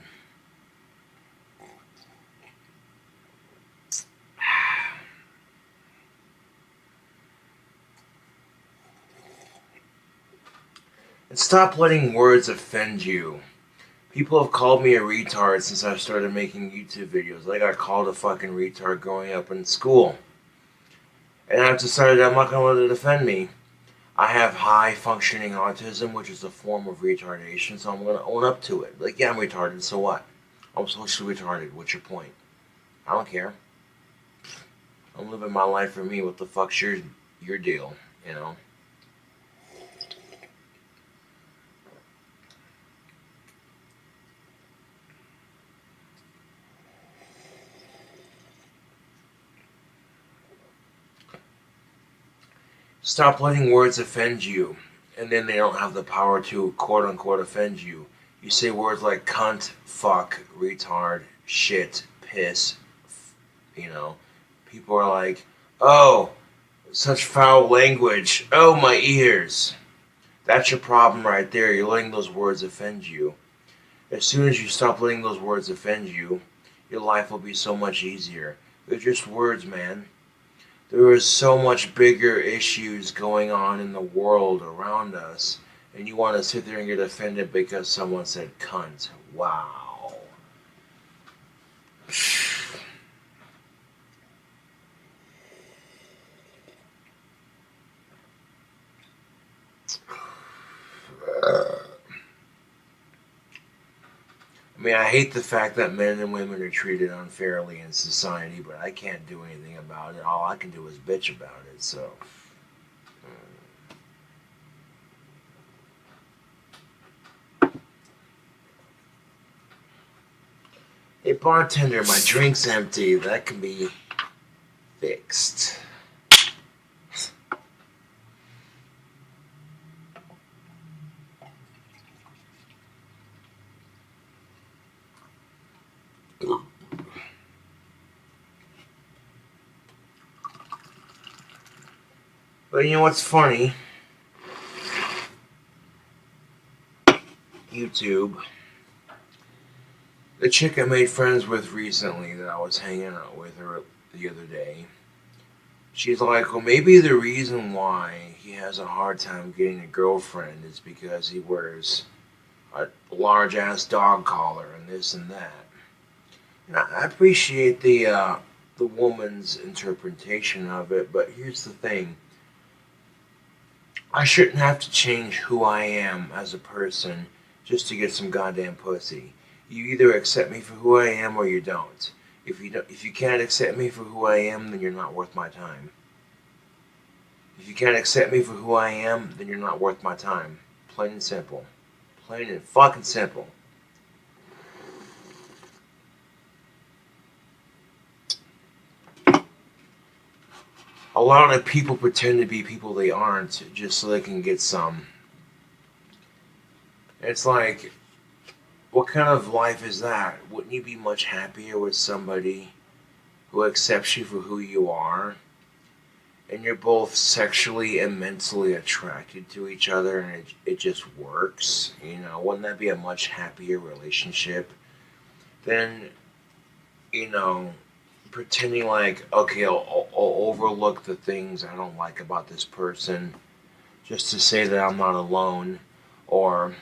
And stop letting words offend you. People have called me a retard since I started making YouTube videos. I got called a fucking retard growing up in school. And I've decided I'm not going to let it offend me. I have high functioning autism, which is a form of retardation, so I'm going to own up to it. Like, yeah, I'm retarded, so what? I'm socially retarded. What's your point? I don't care. I'm living my life for me. What the fuck's your deal, you know? Stop letting words offend you, and then they don't have the power to quote-unquote offend you. You say words like cunt, fuck, retard, shit, piss, you know. People are like, oh, such foul language. Oh, my ears. That's your problem right there. You're letting those words offend you. As soon as you stop letting those words offend you, your life will be so much easier. They're just words, man. There is so much bigger issues going on in the world around us, and you want to sit there and get offended because someone said cunt. Wow. I mean, I hate the fact that men and women are treated unfairly in society, but I can't do anything about it. All I can do is bitch about it, so. Hey, bartender, my drink's empty. That can be fixed. But you know what's funny? YouTube. The chick I made friends with recently that I was hanging out with her the other day, she's like, well, maybe the reason why he has a hard time getting a girlfriend is because he wears a large-ass dog collar and this and that. And I appreciate the woman's interpretation of it, but here's the thing. I shouldn't have to change who I am as a person just to get some goddamn pussy. You either accept me for who I am or you don't. If you can't accept me for who I am, then you're not worth my time. If you can't accept me for who I am, then you're not worth my time. Plain and simple. Plain and fucking simple. A lot of people pretend to be people they aren't just so they can get some It's like, what kind of life is that? Wouldn't you be much happier with somebody who accepts you for who you are, and you're both sexually and mentally attracted to each other, and it just works? You know, wouldn't that be a much happier relationship than, you know, pretending like, okay, I'll overlook the things I don't like about this person just to say that I'm not alone, or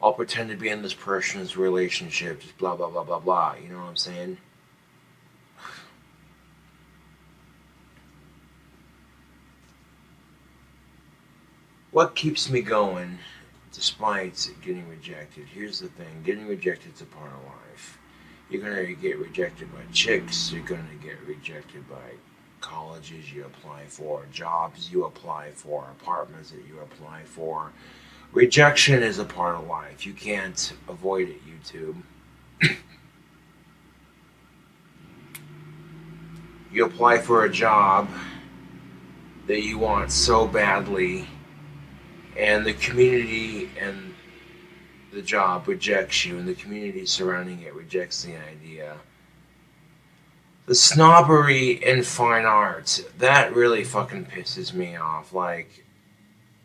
I'll pretend to be in this person's relationship, just blah, blah, blah, blah, blah. You know what I'm saying? What keeps me going despite getting rejected? Here's the thing. Getting rejected is a part of life. You're going to get rejected by chicks. You're going to get rejected by colleges you apply for, jobs you apply for, apartments that you apply for. Rejection is a part of life. You can't avoid it, YouTube. You apply for a job that you want so badly, and the community and the job rejects you, and the community surrounding it rejects the idea. The snobbery in fine arts, that really fucking pisses me off. Like,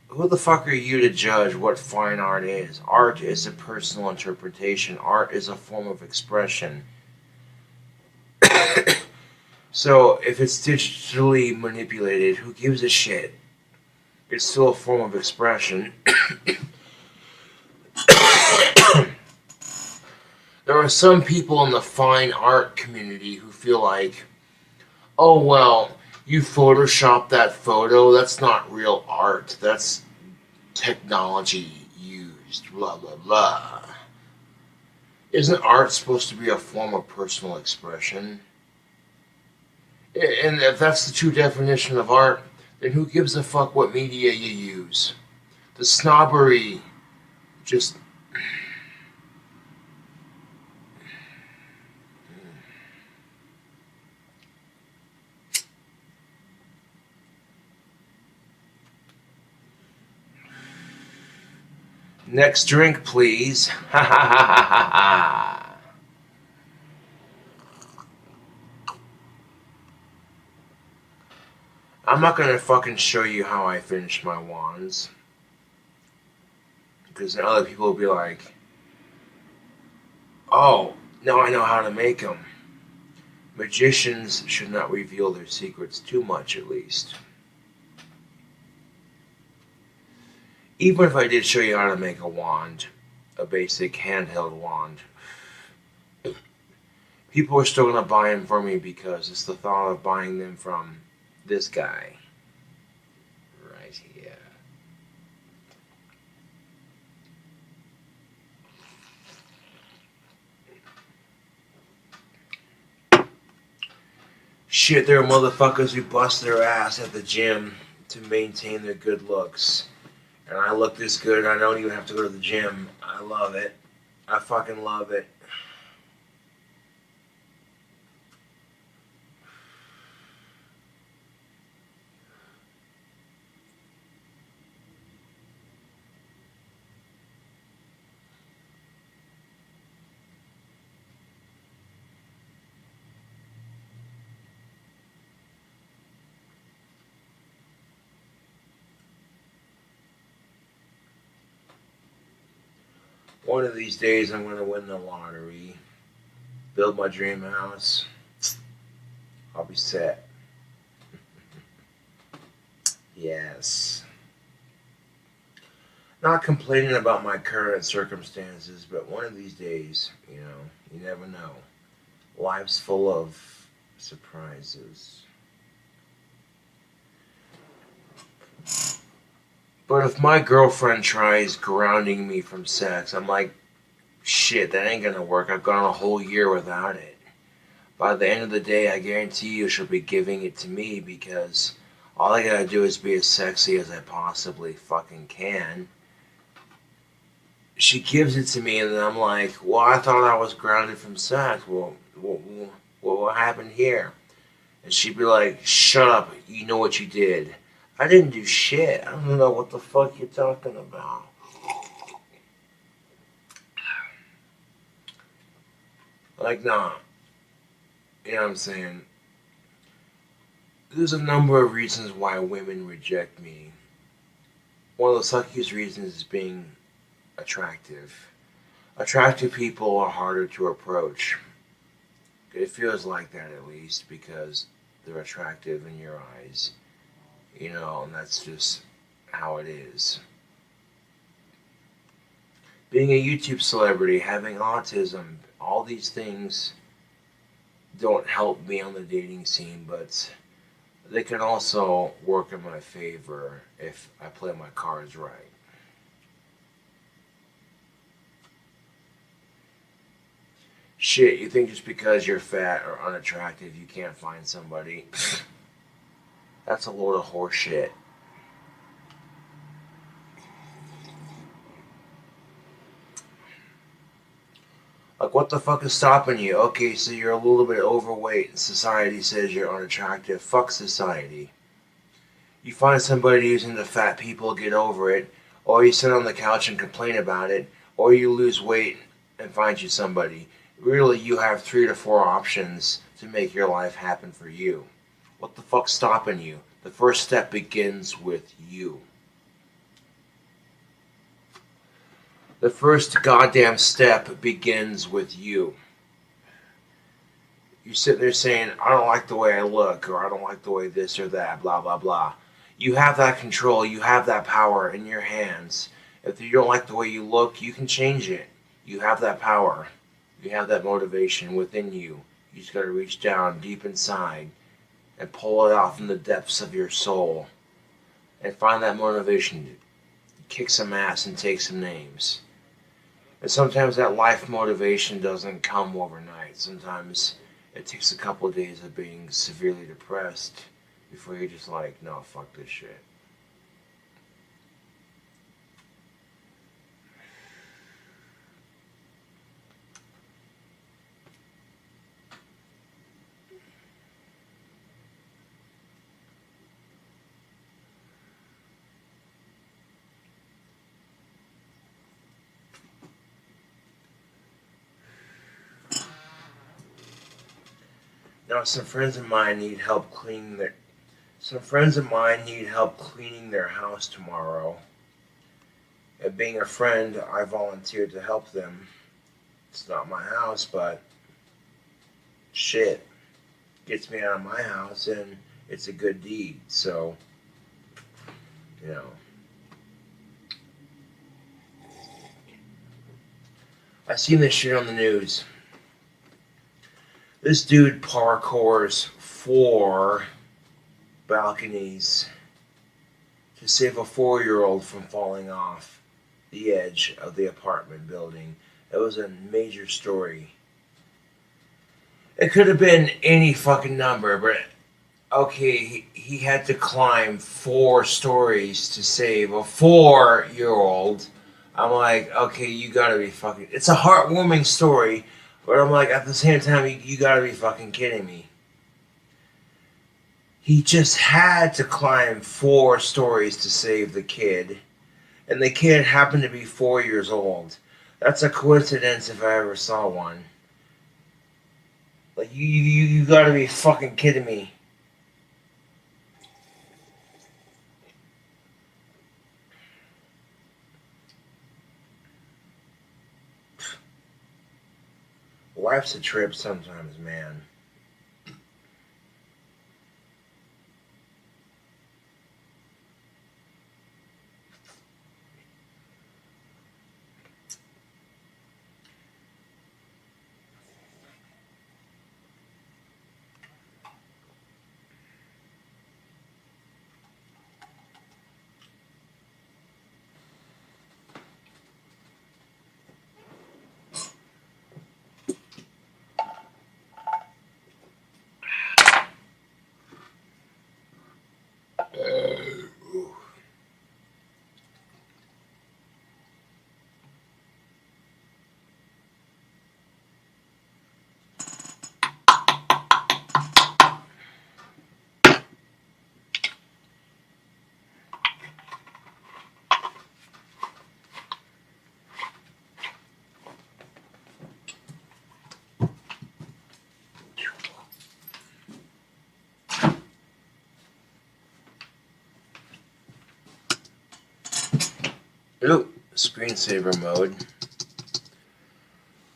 who the fuck are you to judge what fine art is? Art is a personal interpretation. Art is a form of expression. So, if it's digitally manipulated, who gives a shit? It's still a form of expression. There are some people in the fine art community who feel like, oh, well, you photoshopped that photo, that's not real art, that's technology used, blah, blah, blah. Isn't art supposed to be a form of personal expression? And if that's the true definition of art, then who gives a fuck what media you use? The snobbery just... Next drink, please. Ha ha ha ha ha ha. I'm not gonna fucking show you how I finish my wands, because then other people will be like, oh, now I know how to make them. Magicians should not reveal their secrets too much, at least. Even if I did show you how to make a wand, a basic handheld wand, people are still gonna buy them from me because it's the thought of buying them from this guy right here. Shit, there are motherfuckers who bust their ass at the gym to maintain their good looks. And I look this good, I don't even have to go to the gym. I love it. I fucking love it. One of these days I'm going to win the lottery, build my dream house, I'll be set. Yes. Not complaining about my current circumstances, but one of these days, you know, you never know. Life's full of surprises. But if my girlfriend tries grounding me from sex, I'm like, shit, that ain't gonna work. I've gone a whole year without it. By the end of the day, I guarantee you she'll be giving it to me because all I gotta do is be as sexy as I possibly fucking can. She gives it to me and then I'm like, well, I thought I was grounded from sex. Well, what happened here? And she'd be like, shut up, you know what you did. I didn't do shit. I don't know what the fuck you're talking about. Like, nah. You know what I'm saying? There's a number of reasons why women reject me. One of the suckiest reasons is being attractive. Attractive people are harder to approach. It feels like that, at least, because they're attractive in your eyes. You know, and that's just how it is. Being a YouTube celebrity, having autism, all these things don't help me on the dating scene, but they can also work in my favor if I play my cards right. Shit, you think just because you're fat or unattractive you can't find somebody? That's a load of horse shit. Like, what the fuck is stopping you? Okay, so you're a little bit overweight and society says you're unattractive. Fuck society. You find somebody who's into fat people, get over it, or you sit on the couch and complain about it, or you lose weight and find you somebody. Really, you have 3 to 4 options to make your life happen for you. What the fuck's stopping you? The first step begins with you. The first goddamn step begins with you. You sit there saying, I don't like the way I look, or I don't like the way this or that, blah, blah, blah. You have that control, you have that power in your hands. If you don't like the way you look, you can change it. You have that power. You have that motivation within you. You just gotta reach down deep inside and pull it out from the depths of your soul and find that motivation to kick some ass and take some names. And sometimes that life motivation doesn't come overnight. Sometimes it takes a couple of days of being severely depressed before you're just like, no, fuck this shit. Now, some friends of mine need help cleaning their house tomorrow. And being a friend, I volunteered to help them. It's not my house, but shit, gets me out of my house, and it's a good deed. So, you know, I seen this shit on the news. This dude parkours 4 balconies to save a 4-year-old from falling off the edge of the apartment building. It was a major story. It could have been any fucking number, but okay, he had to climb 4 stories to save a 4-year-old. I'm like, okay, you gotta be fucking... It's a heartwarming story, but I'm like, at the same time, you gotta be fucking kidding me. He just had to climb 4 stories to save the kid. And the kid happened to be 4 years old. That's a coincidence if I ever saw one. Like, you gotta be fucking kidding me. Life's a trip sometimes, man. Ooh, screensaver mode.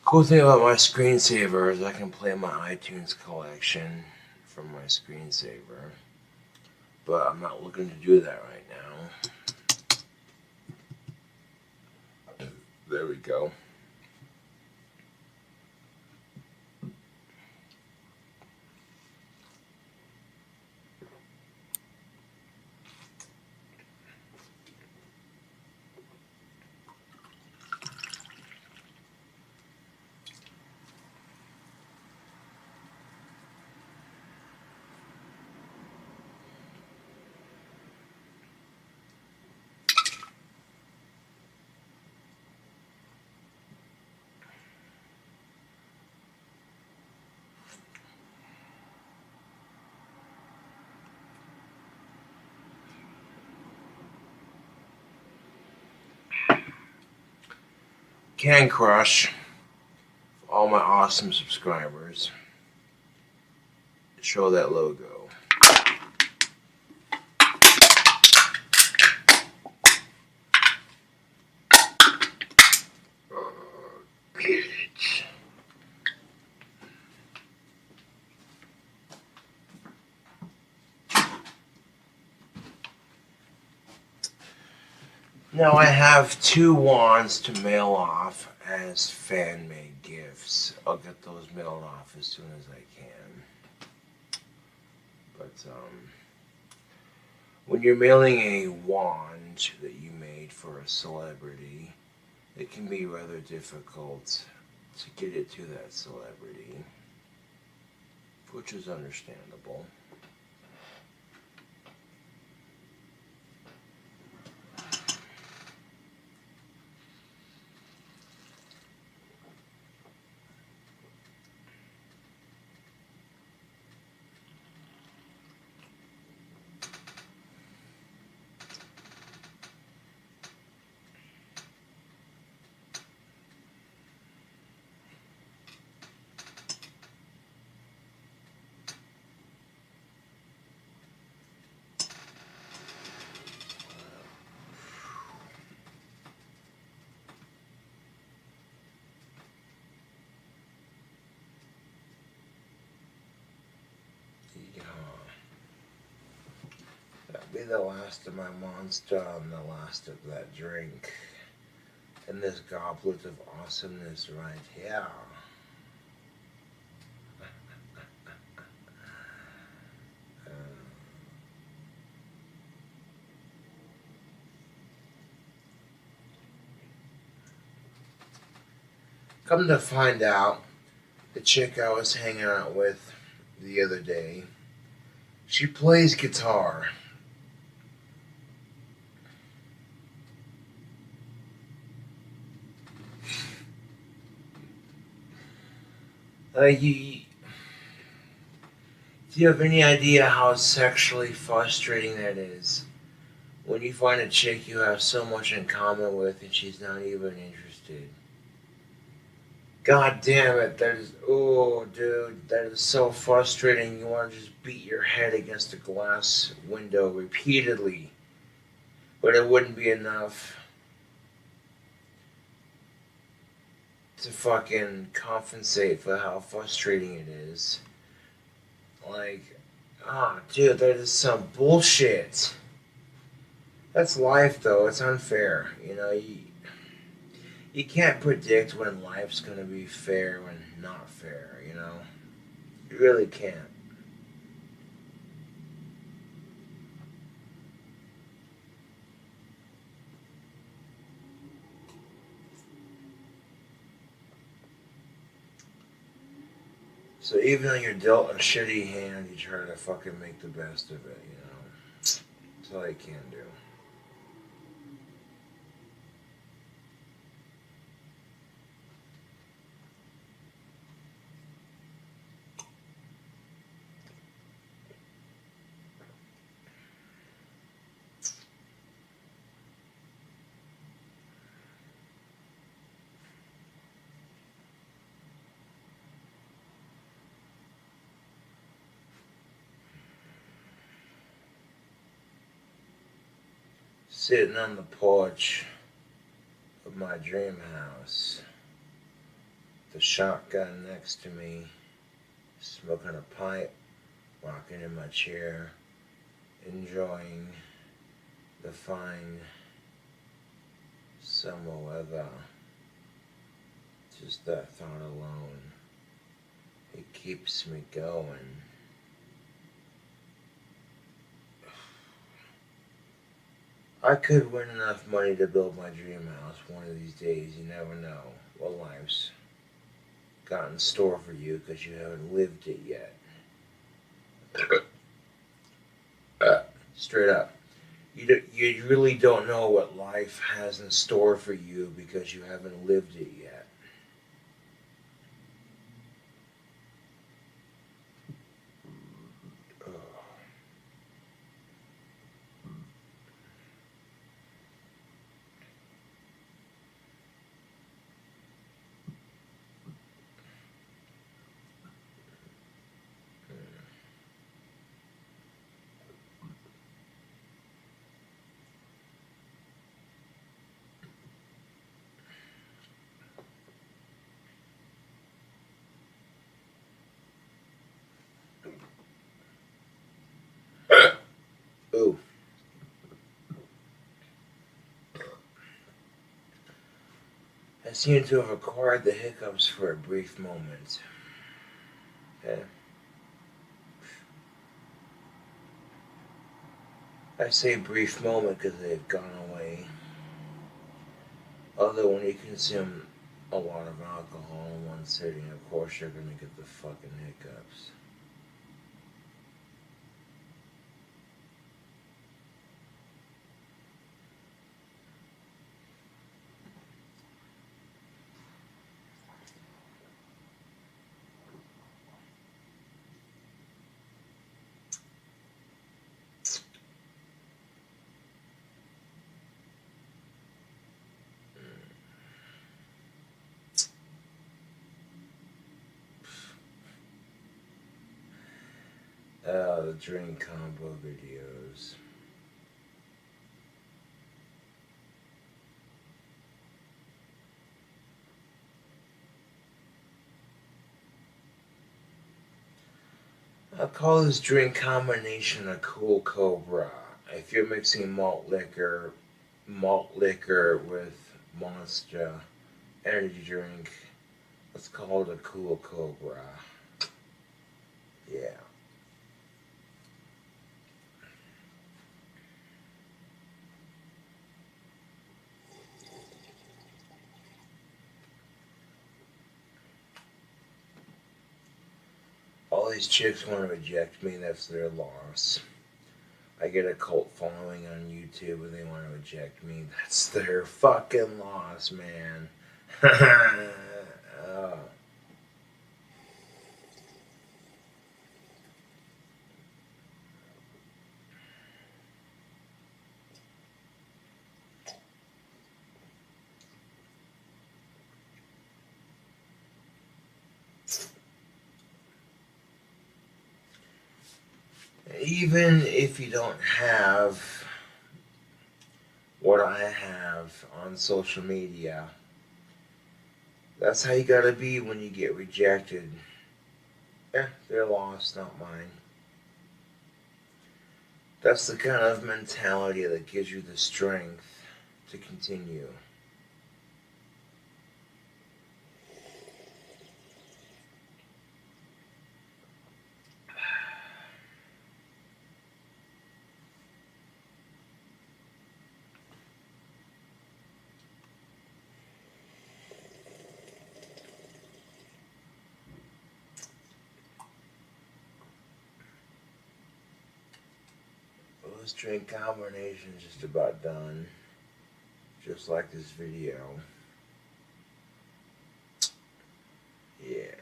Cool thing about my screensaver is I can play my iTunes collection from my screensaver. But I'm not looking to do that right now. There we go. Can Crush, for all my awesome subscribers, show that logo. Now I have 2 wands to mail off as fan-made gifts. I'll get those mailed off as soon as I can. But when you're mailing a wand that you made for a celebrity, it can be rather difficult to get it to that celebrity, which is understandable. That'll be the last of my monster and the last of that drink. And this goblet of awesomeness right here. Come to find out, the chick I was hanging out with the other day, she plays guitar. Do you have any idea how sexually frustrating that is? When you find a chick you have so much in common with and she's not even interested. God damn it, that is, oh dude, that is so frustrating. You want to just beat your head against a glass window repeatedly. But it wouldn't be enough to fucking compensate for how frustrating it is. Like, dude, that is some bullshit. That's life, though. It's unfair. You know, you can't predict when life's going to be fair and not fair, you know? You really can't. So even though you're dealt a shitty hand, you try to fucking make the best of it, you know? That's all you can do. Sitting on the porch, of my dream house. The shotgun next to me, smoking a pipe, rocking in my chair, enjoying the fine summer weather. Just that thought alone, it keeps me going. I could win enough money to build my dream house one of these days. You never know what life's got in store for you because you haven't lived it yet. Straight up. You really don't know what life has in store for you because you haven't lived it yet. Ooh. I seem to have acquired the hiccups for a brief moment. Okay. I say brief moment because they've gone away. Although when you consume a lot of alcohol in one sitting, of course you're gonna get the fucking hiccups. The drink combo videos. I call this drink combination a cool cobra. If you're mixing malt liquor with Monster energy drink, let's call it a cool cobra. Yeah. All these chicks want to reject me, that's their loss. I get a cult following on YouTube and they want to reject me, that's their fucking loss, man. Even if you don't have what I have on social media, that's how you gotta be when you get rejected. Their loss, not mine. That's the kind of mentality that gives you the strength to continue. This drink combination is just about done. Just like this video. Yeah.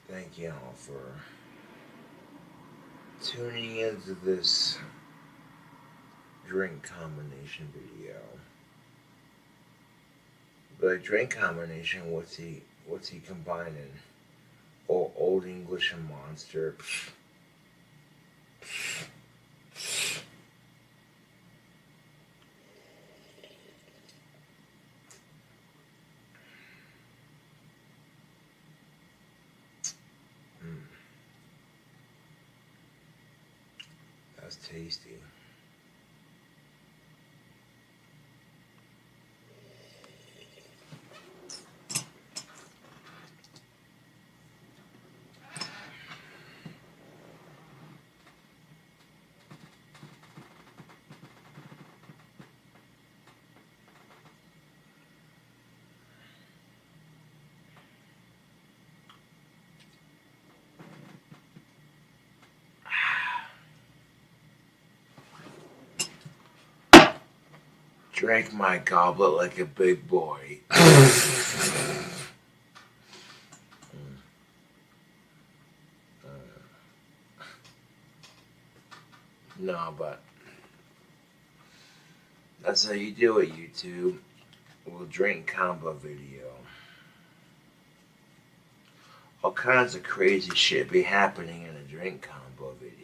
Thank you all for tuning into this drink combination video. But drink combination, what's he combining? Oh, Old English and Monster. That's tasty. Drank my goblet like a big boy. No, but that's how you do it, YouTube. We'll drink combo video. All kinds of crazy shit be happening in a drink combo video.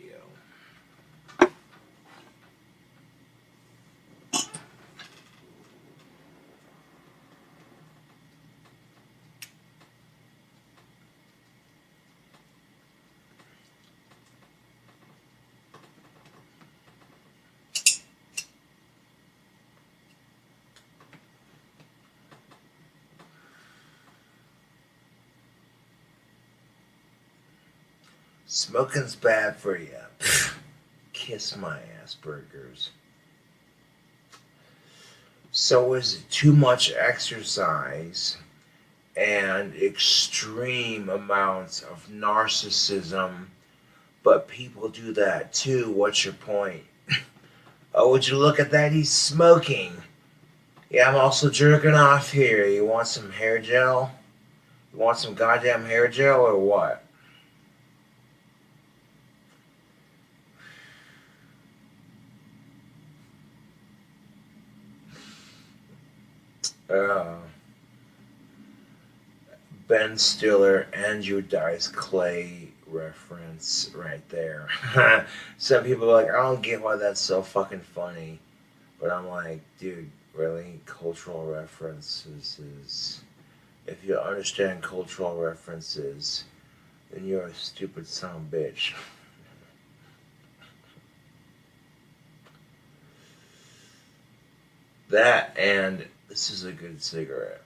Smoking's bad for you. Kiss my ass, burgers. So is it too much exercise and extreme amounts of narcissism? But people do that too. What's your point? Oh, would you look at that? He's smoking. Yeah, I'm also jerking off here. You want some hair gel? You want some goddamn hair gel or what? Ben Stiller, Andrew Dice Clay reference right there. Some people are like, I don't get why that's so fucking funny. But I'm like, dude, really? Cultural references is... If you understand cultural references, then you're a stupid son of a bitch. That and this is a good cigarette.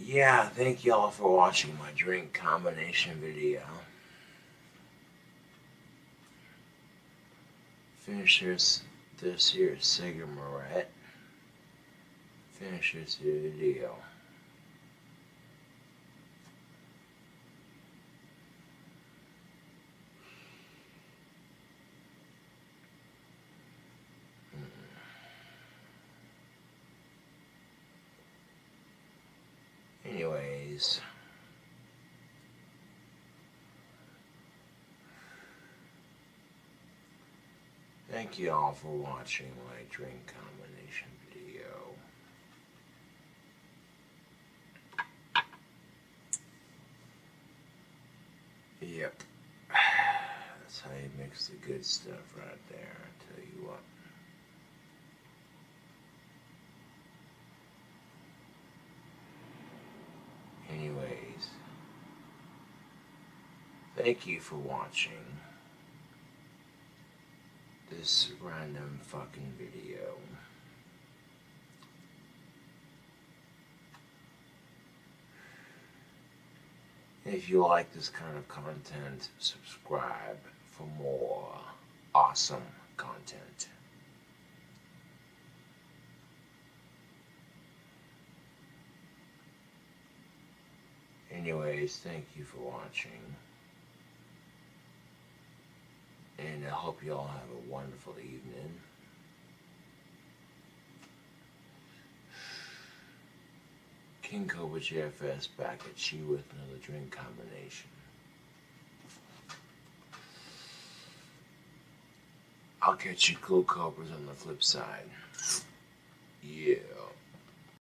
Yeah, thank y'all for watching my drink combination video. Finish this here cigarette. Finish this video. Anyways, thank you all for watching my drink combination video. Yep. That's how you mix the good stuff right there, I tell you what. Anyways, thank you for watching this random fucking video. If you like this kind of content, subscribe for more awesome content. Anyways, thank you for watching. And I hope you all have a wonderful evening. KingCobraJFS back at you with another drink combination. I'll catch you cool cobras on the flip side. Yeah.